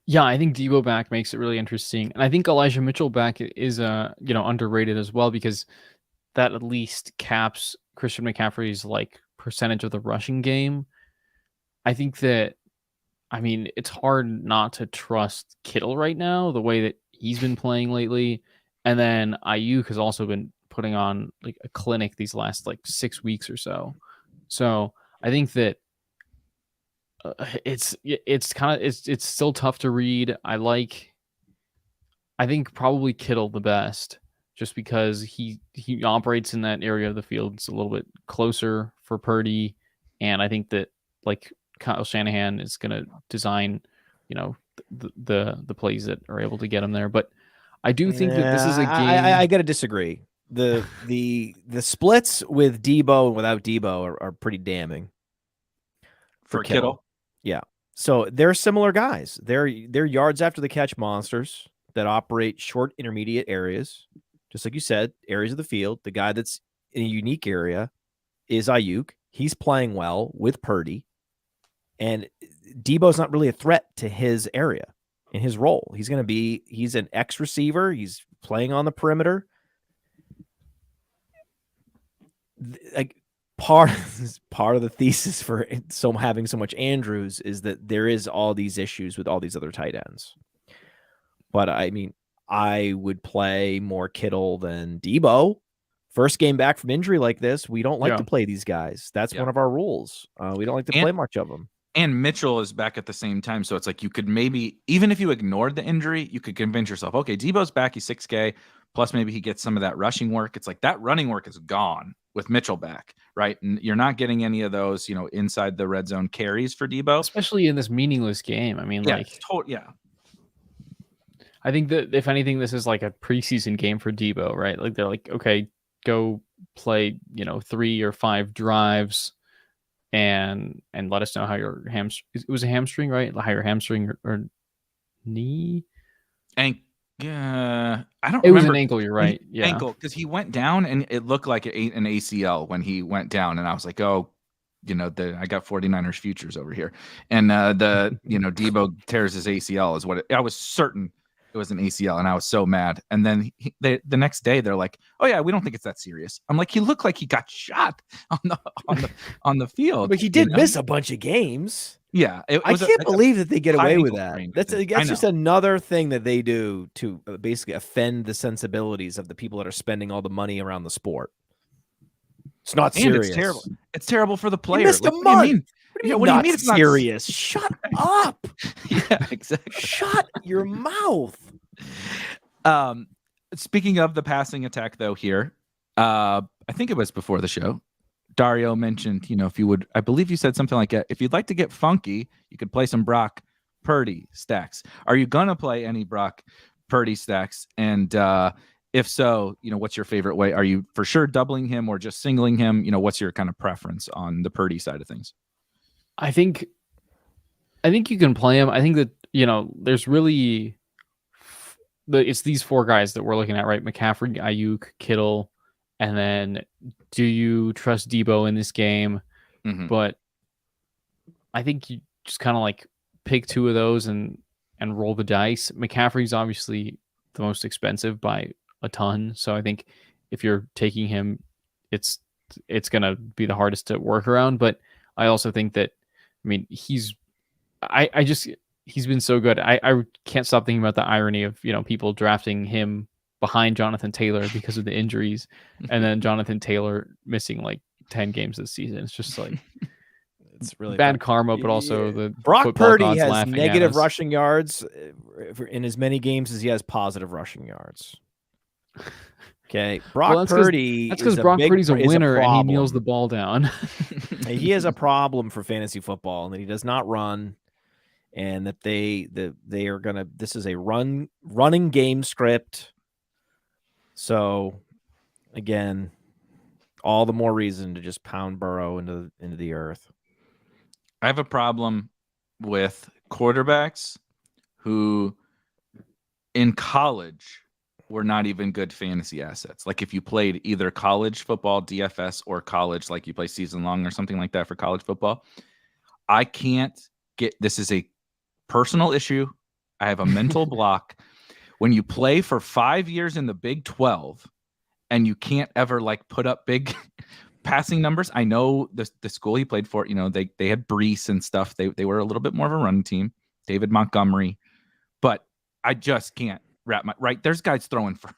Yeah, I think Debo back makes it really interesting. And I think Elijah Mitchell back is underrated as well, because that at least caps Christian McCaffrey's percentage of the rushing game. I think that, it's hard not to trust Kittle right now, the way that he's been playing lately. And then Ayuk has also been putting on a clinic these last 6 weeks or so. So I think that it's still tough to read. I think probably Kittle the best, just because he operates in that area of the field. It's a little bit closer for Purdy, and I think that Kyle Shanahan is going to design, the plays that are able to get him there. But I do think that this is a game. I got to disagree. The splits with Debo and without Debo are pretty damning for Kittle. Yeah. So they're similar guys. They're yards after the catch monsters that operate short intermediate areas. Just like you said, areas of the field. The guy that's in a unique area is Ayuk. He's playing well with Purdy. And Debo's not really a threat to his area in his role. He's an X receiver. He's playing on the perimeter. Part of the thesis for having so much Andrews is that there is all these issues with all these other tight ends. But I would play more Kittle than Debo. First game back from injury like this, we don't like to play these guys. That's one of our rules. We don't like to play much of them. And Mitchell is back at the same time. So it's you could maybe, even if you ignored the injury, you could convince yourself, okay, Debo's back. He's 6K. Plus maybe he gets some of that rushing work. It's that running work is gone with Mitchell back, right? And you're not getting any of those, inside the red zone carries for Debo. Especially in this meaningless game. Yeah. I think that if anything, this is a preseason game for Debo, right? They're okay, go play, 3 or 5 drives and let us know how your it was a hamstring, right? How your hamstring or knee? And I don't remember. It was an ankle, you're right. Yeah. Ankle, because he went down and it looked like an ACL when he went down. And I was like, oh, I got 49ers futures over here. And Debo tears his ACL is what I was certain it was an ACL, and I was so mad. And then the next day they're like, "Oh yeah, we don't think it's that serious." I'm like, "He looked like he got shot on the field." But he did miss a bunch of games. Yeah, I can't believe that they get away with that. That's just just another thing that they do to basically offend the sensibilities of the people that are spending all the money around the sport. It's not serious. It's terrible. It's terrible for the player. You missed a month. What do you mean? What do you mean it's serious? Shut up. Yeah, exactly. Shut your mouth. Speaking of the passing attack, though, here, I think it was before the show, Dario mentioned, if you would, I believe you said something like, if you'd like to get funky, you could play some Brock Purdy stacks. Are you going to play any Brock Purdy stacks? And if so, what's your favorite way? Are you for sure doubling him or just singling him? What's your kind of preference on the Purdy side of things? I think you can play him. I think that, there's really it's these four guys that we're looking at, right? McCaffrey, Ayuk, Kittle, and then do you trust Debo in this game? Mm-hmm. But I think you just kind of like pick two of those and roll the dice. McCaffrey's obviously the most expensive by a ton. So I think if you're taking him, it's going to be the hardest to work around. But I also think that, he's been so good. I can't stop thinking about the irony of, people drafting him behind Jonathan Taylor because of the injuries, and then Jonathan Taylor missing like 10 games this season. It's just like it's really bad karma, but also the Brock Purdy has negative rushing yards in as many games as he has positive rushing yards. Okay, Brock Purdy. That's because Brock Purdy's a winner and he kneels the ball down. He has a problem for fantasy football, and that he does not run, and that they are gonna. This is a running game script. So, again, all the more reason to just pound Burrow into the earth. I have a problem with quarterbacks who, in college, were not even good fantasy assets. Like if you played either college football, DFS, or college, like you play season long or something like that for college football, I can't get. This is a personal issue. I have a mental block. When you play for 5 years in the Big 12 and you can't ever like put up big passing numbers. I know the school he played for, they had Brees and stuff. They were a little bit more of a running team, David Montgomery, but I just can't wrap my right. There's guys throwing for,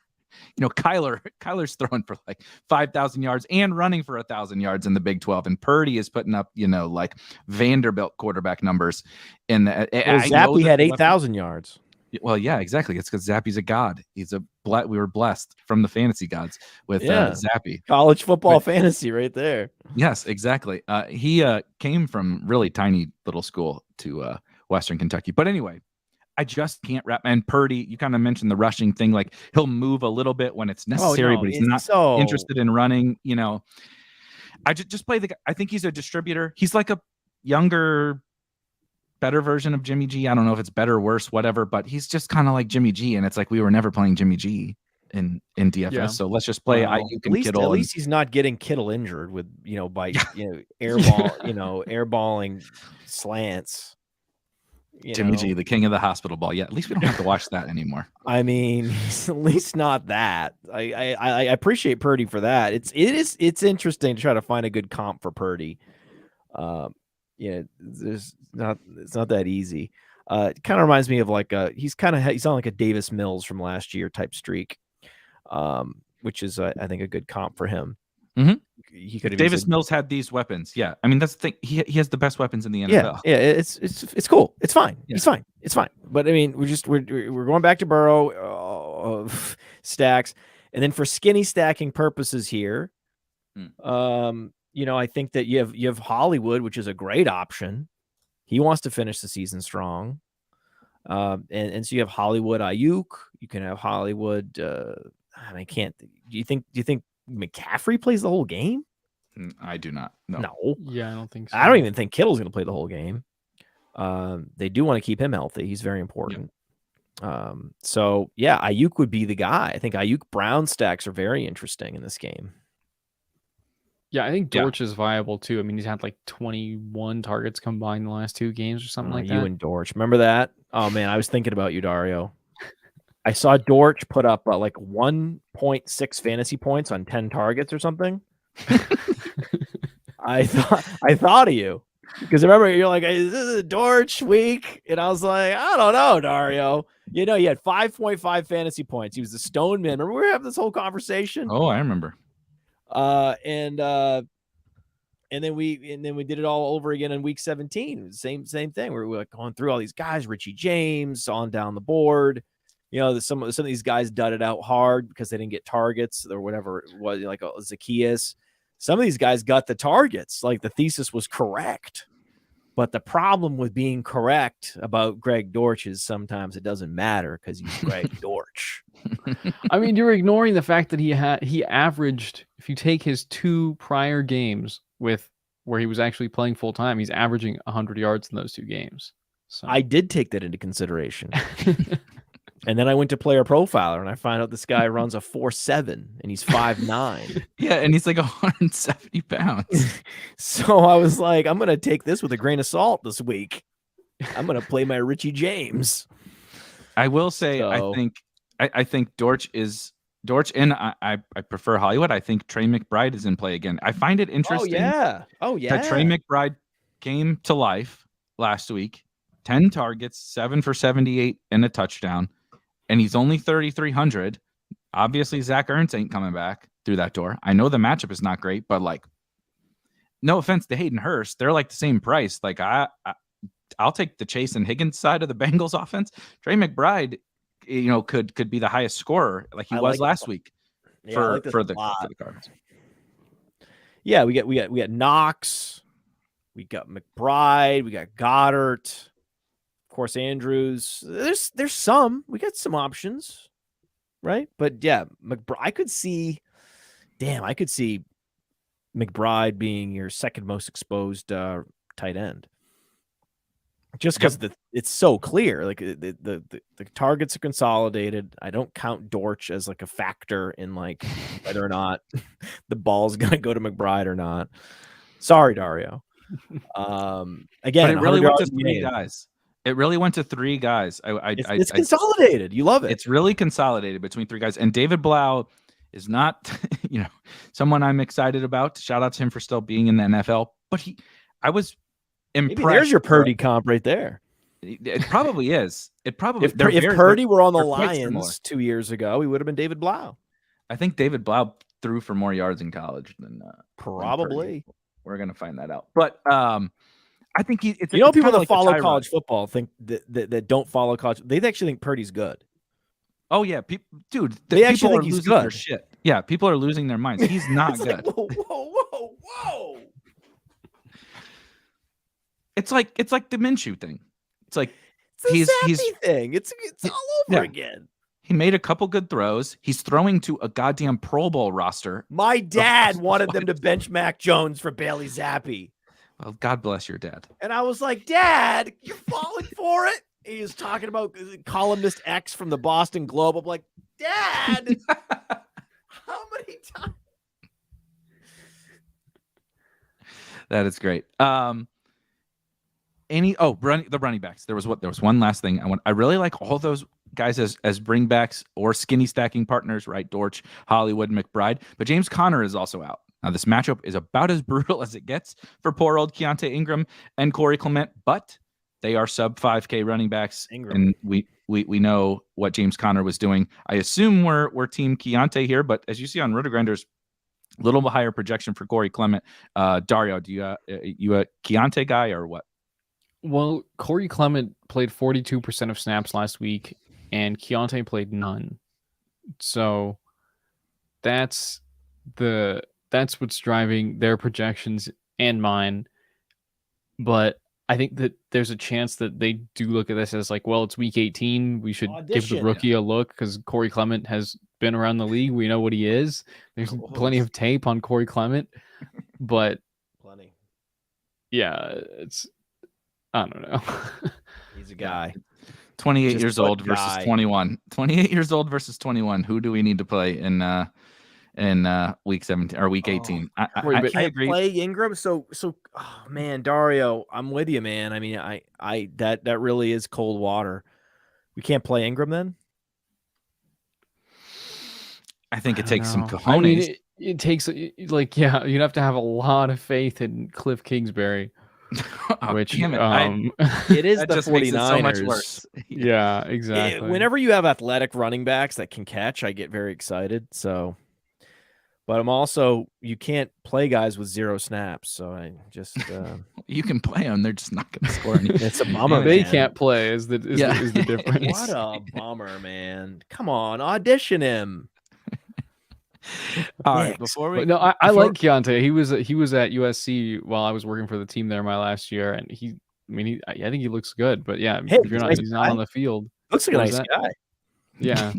Kyler's throwing for like 5,000 yards and running for 1,000 yards in the Big 12. And Purdy is putting up, like Vanderbilt quarterback numbers in the, Zappy had 8,000 yards. Well, yeah, exactly. It's because Zappy's a god. We were blessed from the fantasy gods with Zappy. College football fantasy right there. Yes, exactly. He came from really tiny little school to Western Kentucky. But anyway, I just can't wrap. And Purdy, you kind of mentioned the rushing thing. Like he'll move a little bit when it's necessary, but he's not interested in running. I just play the guy. I think he's a distributor. He's like a younger, better version of Jimmy G. I don't know if it's better or worse, whatever, but he's just kind of like Jimmy G. And it's like we were never playing Jimmy G in DFS. Yeah. So let's just play Ayuk and Kittle. At least he's not getting Kittle injured with, by airballing slants. Jimmy G, the king of the hospital ball. Yeah, at least we don't have to watch that anymore. At least not that. I appreciate Purdy for that. It's interesting to try to find a good comp for Purdy. It's not that easy. It kind of reminds me of like he's on like a Davis Mills from last year type streak, which is I think a good comp for him. Mm-hmm. He could. Davis Mills had these weapons. Yeah, that's the thing. He has the best weapons in the NFL. Yeah, it's cool. It's fine. Yeah. It's fine. But we're going back to Burrow stacks, and then for skinny stacking purposes here, I think that you have Hollywood, which is a great option. He wants to finish the season strong, and so you have Hollywood Ayuk. You can have Hollywood. Do you think McCaffrey plays the whole game? I do not. No. Yeah, I don't think so. I don't even think Kittle's going to play the whole game. They do want to keep him healthy. He's very important. Yeah. So yeah, Ayuk would be the guy. I think Ayuk Brown stacks are very interesting in this game. Yeah, I think Dortch is viable too. He's had like 21 targets combined in the last 2 games or something like that. You and Dortch. Remember that? Oh man, I was thinking about you, Dario. I saw Dortch put up like 1.6 fantasy points on 10 targets or something. I thought of you because remember you're like, is this a Dortch week? And I was like, I don't know, Dario. He had 5.5 fantasy points. He was the stone man. Remember we were having this whole conversation? Oh, I remember. And then we did it all over again in week 17. Same thing. We're like going through all these guys, Richie James on down the board. Some of these guys dudded out hard because they didn't get targets or whatever it was, like Zacchaeus. Some of these guys got the targets. Like the thesis was correct. But the problem with being correct about Greg Dortch is sometimes it doesn't matter because he's Greg Dortch. I mean, you're ignoring the fact that he averaged, if you take his 2 prior games with where he was actually playing full time, he's averaging 100 yards in those 2 games. So I did take that into consideration. And then I went to Player Profiler and I find out this guy runs a 4.7 and he's 5'9". Yeah, and he's like 170 pounds. So I was like, I'm going to take this with a grain of salt this week. I'm going to play my Richie James. I will say, I think Dortch, and I prefer Hollywood. I think Trey McBride is in play again. I find it interesting. Oh yeah. That Trey McBride came to life last week. 10 targets, 7 for 78, and a touchdown. And he's only 3,300. Obviously, Zach Ertz ain't coming back through that door. I know the matchup is not great, but like, no offense to Hayden Hurst, they're like the same price. Like I'll take the Chase and Higgins side of the Bengals offense. Trey McBride, could be the highest scorer like he was last week for the Cardinals. Yeah, we got Knox, we got McBride, we got Goddard. Of course, Andrews. There's some. We got some options, right? But yeah, McBride. I could see McBride being your second most exposed tight end, just because it's so clear. Like the targets are consolidated. I don't count Dortch as like a factor in like whether or not the ball's gonna go to McBride or not. Sorry, Dario. Again, but it really went to 3 guys. It really went to 3 guys. It's consolidated. You love it. It's really consolidated between 3 guys. And David Blau is not, someone I'm excited about. Shout out to him for still being in the NFL. But I was impressed. Maybe there's your Purdy comp right there. It probably is. If Purdy were on the Lions 2 years ago, he would have been David Blau. I think David Blau threw for more yards in college than probably. We're gonna find that out. But I think it's people that follow college football think that don't follow college. They actually think Purdy's good. Oh yeah, dude. They actually think he's good. Their shit. Yeah, people are losing their minds. He's not good. Like, whoa. It's like the Minshew thing. It's like he's thing. It's all over again. He made a couple good throws. He's throwing to a goddamn Pro Bowl roster. My dad wanted them to bench Mac Jones for Bailey Zappi. Well, God bless your dad. And I was like, Dad, you're falling for it. He was talking about columnist X from the Boston Globe. I'm like, Dad, how many times? That is great. The running backs. There was one last thing I really like all those guys as bringbacks or skinny stacking partners, right? Dortch, Hollywood, McBride, but James Conner is also out. Now, this matchup is about as brutal as it gets for poor old Keontae Ingram and Corey Clement, but they are sub 5K running backs, and we know what James Conner was doing. I assume we're team Keontae here, but as you see on RotoGrinders, a little bit higher projection for Corey Clement. Dario, do you a Keontae guy or what? Well, Corey Clement played 42% of snaps last week, and Keontae played none. So that's what's driving their projections and mine. But I think that there's a chance that they do look at this as like, well, it's week 18. We should give the rookie a look because Corey Clement has been around the league. We know what he is. There's plenty of tape on Corey Clement, but plenty. Yeah, I don't know. He's a guy. 28 years old versus 21. 28 years old versus 21. Who do we need to play in week 17 or week 18? I agree. Play Ingram. So man, Dario, I'm with you, man. I mean, that really is cold water. We can't play Ingram then? I think it takes some know. cojones. I mean, it takes like, yeah, you'd have to have a lot of faith in Cliff Kingsbury, Oh, which damn it. It is That the just 49ers. makes it so much worse. yeah, exactly. Whenever you have athletic running backs that can catch, I get very excited. So, but I'm also, you can't play guys with 0 snaps. So I just, You can play them. They're just not going to score any. it's a bummer. They man. can't play is the difference. What a bummer, man. Come on, audition him. All right, Dicks. before we But no, I like Keontae. He was at USC while I was working for the team there my last year, and I think he looks good. But yeah, Hey, if he's not on the field. Looks like a What nice is that? guy. Yeah,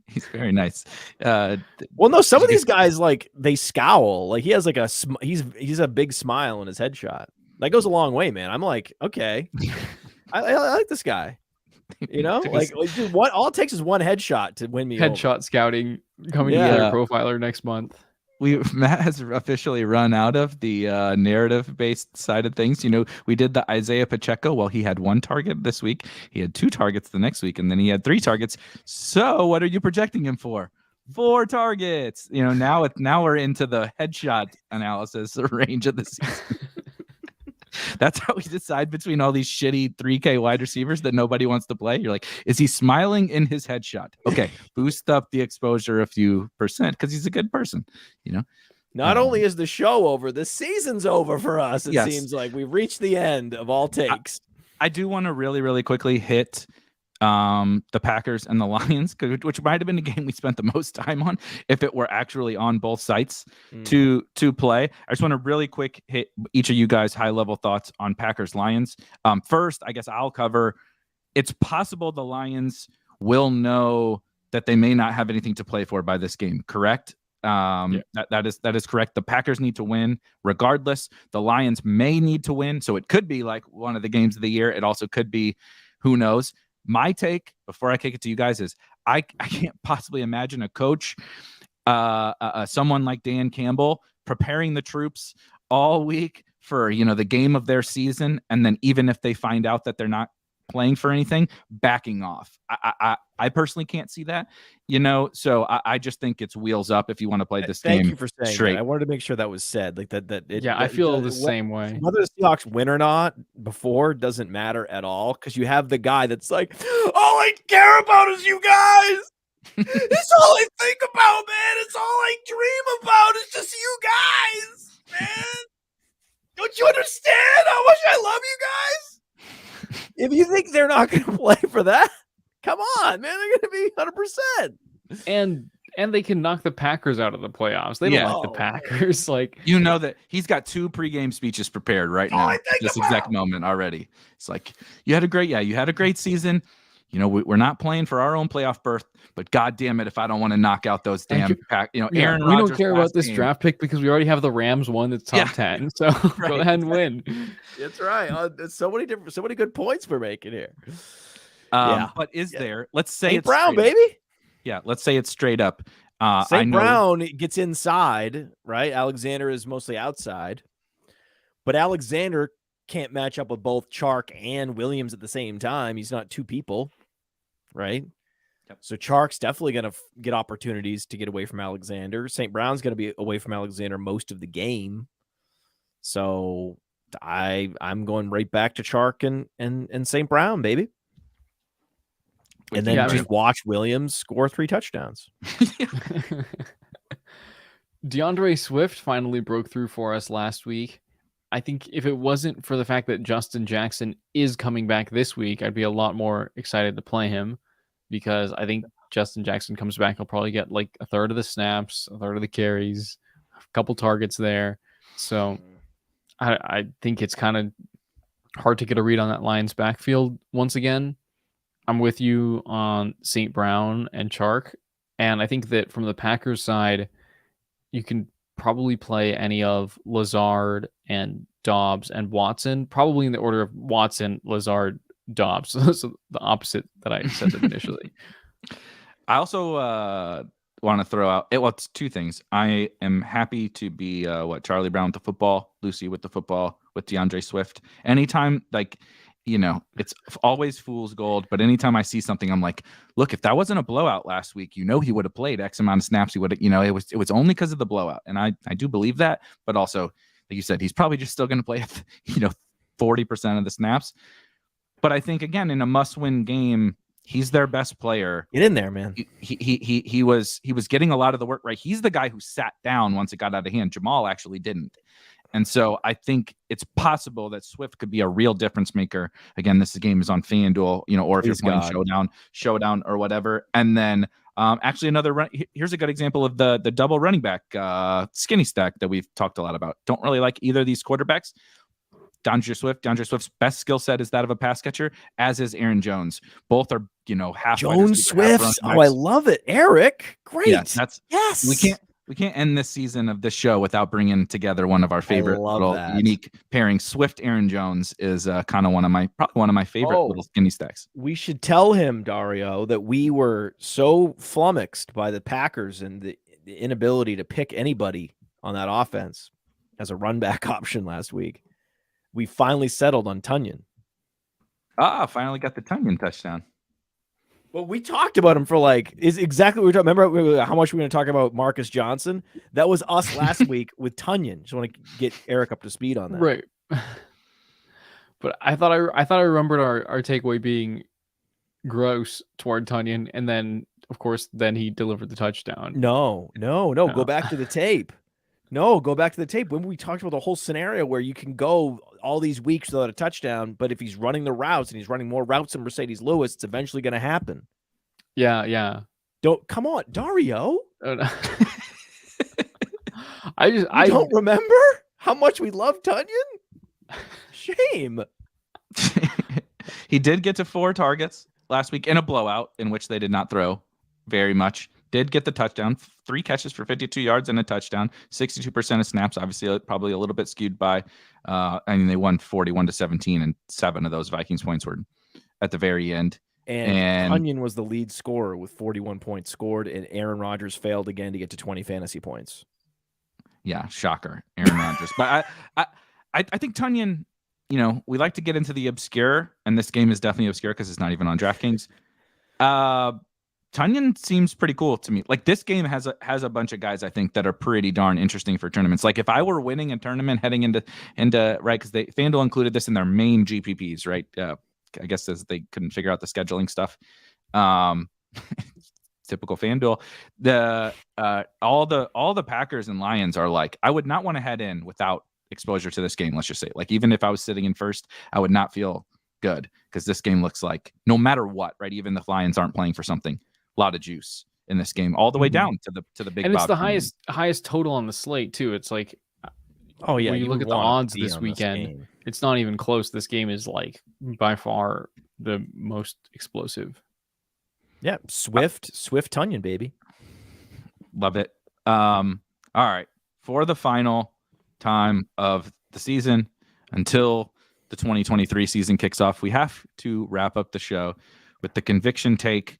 he's very nice. Well, no, some of these guys, like, they scowl. Like, he has like he's a big smile in his headshot. That goes a long way, man. I'm like, okay, I like this guy. You know, like, all it takes is one headshot to win me headshot over. scouting coming to Yeah. Player Profiler next month. Matt has officially run out of the narrative-based side of things. You know, we did the Isaiah Pacheco. Well, he had 1 target this week. He had 2 targets the next week, and then he had 3 targets. So, what are you projecting him for? 4 targets. You know, now we're into the headshot analysis range of the season. That's how we decide between all these shitty 3K wide receivers that nobody wants to play. You're like, is he smiling in his headshot? Okay, boost up the exposure a few percent because he's a good person, you know? Not only is the show over, the season's over for us. It Yes. seems like we've reached the end of all takes. I do want to really, really quickly hit the Packers and the Lions, which might have been the game we spent the most time on if it were actually on both sites to play. I just want to really quick hit each of you guys high level thoughts on Packers Lions. First, I guess I'll cover. It's possible the Lions will know that they may not have anything to play for by this game. Correct? That is correct. The Packers need to win regardless. The Lions may need to win, so it could be like one of the games of the year. It also could be, who knows. My take, before I kick it to you guys, is I can't possibly imagine a coach, someone like Dan Campbell, preparing the troops all week for, you know, the game of their season, and then even if they find out that they're not playing for anything, backing off. I personally can't see that, you know, so I just think it's wheels up if you want to play this game. Thank you for saying straight. that. I wanted to make sure that was said. Like that. I feel the same way. Whether the Seahawks win or not before doesn't matter at all, because you have the guy that's like, all I care about is you guys. It's all I think about, man. It's all I dream about. It's just you guys, man. Don't you understand how much I love you guys? If you think they're not going to play for that, come on, man. They're going to be 100%. And they can knock the Packers out of the playoffs. They don't like the Packers. Like, you know that he's got 2 pregame speeches prepared right now. This exact moment already. It's like, you had a great season. You know, we're not playing for our own playoff berth, but God damn it, if I don't want to knock out those damn pack, you know, Aaron we Rodgers don't care about this game. draft pick because we already have the Rams one that's top 10. So go ahead and win. That's right. There's so many good points we're making here. But there? Let's say St. Brown, baby. Yeah, let's say it's straight up. St. Brown gets inside, right? Alexander is mostly outside, but Alexander can't match up with both Chark and Williams at the same time. He's not 2 people, right? Yep. So Chark's definitely going to get opportunities to get away from Alexander. St. Brown's going to be away from Alexander most of the game. So I'm going right back to Chark and St. Brown, baby. And then just watch Williams score 3 touchdowns. DeAndre Swift finally broke through for us last week. I think if it wasn't for the fact that Justin Jackson is coming back this week, I'd be a lot more excited to play him, because I think Justin Jackson comes back. He'll probably get like a third of the snaps, a third of the carries, a couple targets there. So I think it's kind of hard to get a read on that Lions backfield once again. I'm with you on St. Brown and Chark. And I think that from the Packers side, you can probably play any of Lazard and Dobbs and Watson, probably in the order of Watson, Lazard, Dobbs. So the opposite that I said initially. I also want to throw out, it's 2 things. I am happy to be Charlie Brown with the football, Lucy with the football, with DeAndre Swift. Anytime, like, it's always fool's gold. But anytime I see something, I'm like, look, if that wasn't a blowout last week, he would have played X amount of snaps. He would have, it was only because of the blowout. And I do believe that. But also, like you said, he's probably just still going to play, 40% of the snaps. But I think, again, in a must-win game, he's their best player. Get in there, man. He was getting a lot of the work right. He's the guy who sat down once it got out of hand. Jamal actually didn't. And so I think it's possible that Swift could be a real difference maker. Again, this game is on FanDuel, or if you're playing Showdown or whatever. And then actually here's a good example of the double running back skinny stack that we've talked a lot about. Don't really like either of these quarterbacks. DeAndre Swift's best skill set is that of a pass catcher, as is Aaron Jones. Both are, half Jones, Swift. Oh, I love it. Eric. Great. Yes. We can't end this season of this show without bringing together one of our favorite little unique pairings. Swift Aaron Jones is kind of probably one of my favorite little skinny stacks. We should tell him, Dario, that we were so flummoxed by the Packers and the inability to pick anybody on that offense as a run back option last week. We finally settled on Tonyan. Finally got the Tonyan touchdown. Well, we talked about him for is exactly what we're talking. Remember how much we're going to talk about Marcus Johnson? That was us last week with Tonyan. Just want to get Eric up to speed on that. Right. But I thought I remembered our takeaway being gross toward Tonyan, and then of course he delivered the touchdown. No. Go back to the tape. No, go back to the tape. When we talked about the whole scenario where you can go all these weeks without a touchdown, but if he's running the routes and he's running more routes than Mercedes Lewis, it's eventually going to happen. Yeah. Come on, Dario. I don't remember how much we love Tonyan. Shame. He did get to 4 targets last week in a blowout in which they did not throw very much. Did get the touchdown, 3 catches for 52 yards and a touchdown, 62% of snaps, obviously probably a little bit skewed by, they won 41-17, and 7 of those Vikings points were at the very end. And Tonyan was the lead scorer with 41 points scored, and Aaron Rodgers failed again to get to 20 fantasy points. Yeah, shocker, Aaron Rodgers. But I think Tonyan, we like to get into the obscure, and this game is definitely obscure because it's not even on DraftKings. Tonyan seems pretty cool to me. Like, this game has a bunch of guys I think that are pretty darn interesting for tournaments. Like, if I were winning a tournament heading into right, because FanDuel included this in their main GPPs, right? I guess as they couldn't figure out the scheduling stuff. Typical FanDuel. All the Packers and Lions are like, I would not want to head in without exposure to this game. Let's just say, like, even if I was sitting in first, I would not feel good because this game looks like, no matter what, right? Even the Lions aren't playing for something. A lot of juice in this game, all the way down to the big. And it's the highest total on the slate too. It's like, oh yeah, when you look at the odds this weekend, it's not even close. This game is like by far the most explosive. Yeah, Swift Tonyan, baby. Love it. All right, for the final time of the season until the 2023 season kicks off, we have to wrap up the show with the conviction take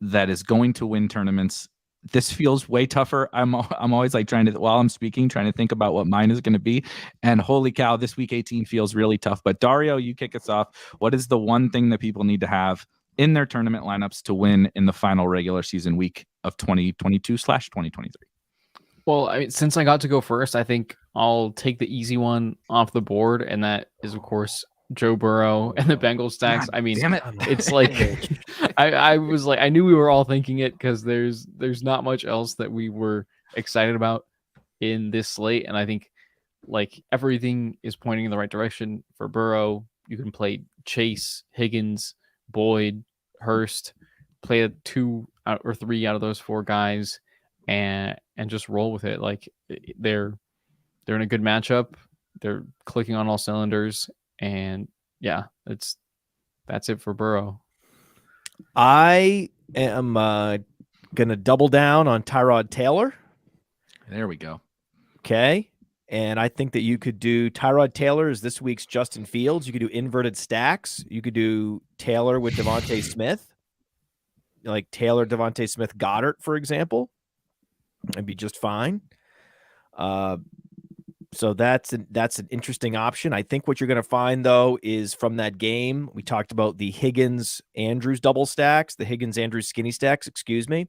that is going to win tournaments. This feels way tougher. I'm always like while I'm speaking, trying to think about what mine is going to be. And holy cow, this week 18 feels really tough. But Dario, you kick us off. What is the one thing that people need to have in their tournament lineups to win in the final regular season week of 2022/2023? Well, I mean, since I got to go first, I think I'll take the easy one off the board. And that is, of course, Joe Burrow and the Bengals stacks. God, I mean, damn it. It's like I was like, I knew we were all thinking it because there's not much else that we were excited about in this slate, and I think like everything is pointing in the right direction for Burrow. You can play Chase, Higgins, Boyd, Hurst, play 2 or 3 out of those 4 guys, and just roll with it. Like they're in a good matchup. They're clicking on all cylinders. And yeah, that's it for Burrow. I am going to double down on Tyrod Taylor. There we go. Okay. And I think that you could do Tyrod Taylor as this week's Justin Fields. You could do inverted stacks. You could do Taylor with Devontae Smith, like Taylor, Devontae Smith, Goddard, for example. It'd be just fine. So that's an interesting option. I think what you're going to find, though, is from that game, we talked about the Higgins-Andrews double stacks, the Higgins-Andrews skinny stacks, excuse me.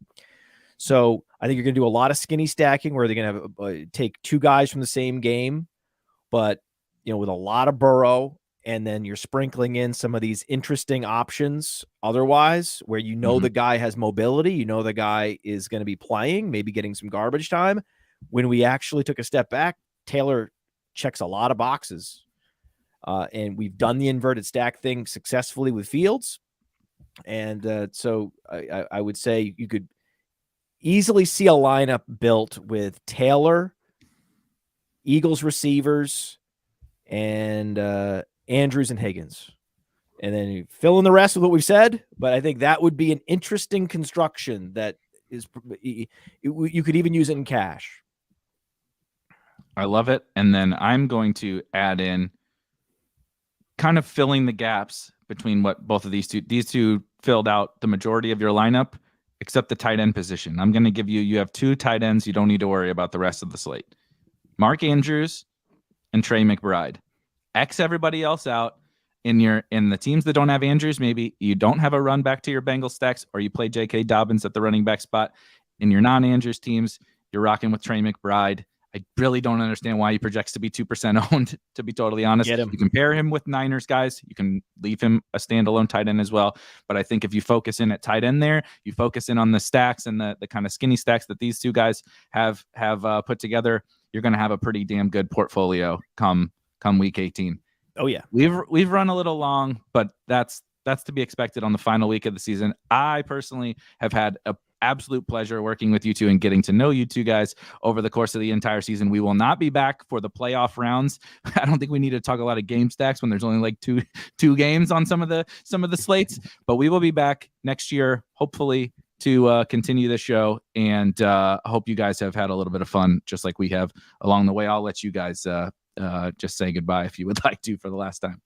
So I think you're going to do a lot of skinny stacking where they're going to take two guys from the same game, but, with a lot of Burrow, and then you're sprinkling in some of these interesting options otherwise, where the guy has mobility, the guy is going to be playing, maybe getting some garbage time. When we actually took a step back, Taylor checks a lot of boxes. And we've done the inverted stack thing successfully with Fields. And so I would say you could easily see a lineup built with Taylor, Eagles receivers, and Andrews and Higgins. And then you fill in the rest with what we've said. But I think that would be an interesting construction that is you could even use it in cash. I love it. And then I'm going to add in kind of filling the gaps between what both of these two filled out the majority of your lineup, except the tight end position. I'm going to give you have two tight ends. You don't need to worry about the rest of the slate. Mark Andrews and Trey McBride. X everybody else out. In the teams that don't have Andrews, maybe you don't have a run back to your Bengals stacks, or you play J.K. Dobbins at the running back spot. In your non-Andrews teams, you're rocking with Trey McBride. I really don't understand why he projects to be 2% owned, to be totally honest. You compare him with Niners guys. You can leave him a standalone tight end as well. But I think if you focus in at tight end there, you focus in on the stacks and the kind of skinny stacks that these two guys have put together, you're going to have a pretty damn good portfolio come week 18. Oh yeah. We've run a little long, but that's to be expected on the final week of the season. I personally have had a absolute pleasure working with you two and getting to know you two guys over the course of the entire season. We will not be back for the playoff rounds. I don't think we need to talk a lot of game stacks when there's only like two games on some of the slates, but we will be back next year, hopefully, to continue the show. And I hope you guys have had a little bit of fun, just like we have along the way. I'll let you guys just say goodbye if you would like to for the last time.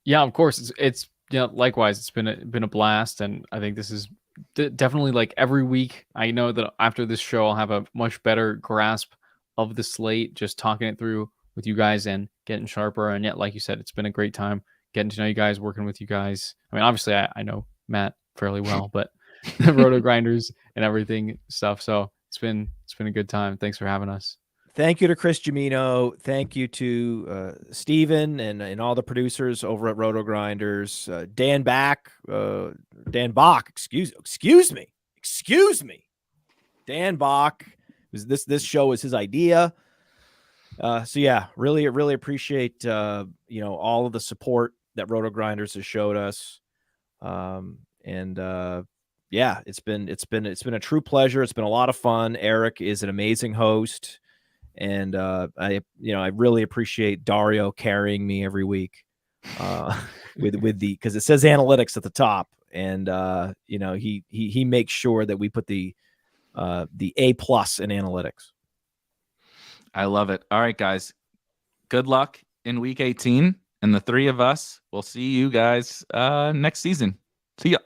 Yeah, of course. It's likewise. It's been a blast, and I think this is definitely like every week. I know that after this show, I'll have a much better grasp of the slate, just talking it through with you guys and getting sharper. And yet, like you said, it's been a great time getting to know you guys, working with you guys. I mean, obviously, I know Matt fairly well, but the RotoGrinders and everything stuff. So it's been a good time. Thanks for having us. Thank you to Chris Gimino. Thank you to Steven and all the producers over at RotoGrinders. Dan Bach, excuse me. Dan Bach. This show is his idea. So yeah, really appreciate all of the support that RotoGrinders has showed us. Yeah, it's been a true pleasure. It's been a lot of fun. Erik is an amazing host. And I really appreciate Dario carrying me every week because it says analytics at the top, and he makes sure that we put the A+ in analytics. I love it. All right, guys, good luck in week 18, and the three of us will see you guys next season. See ya.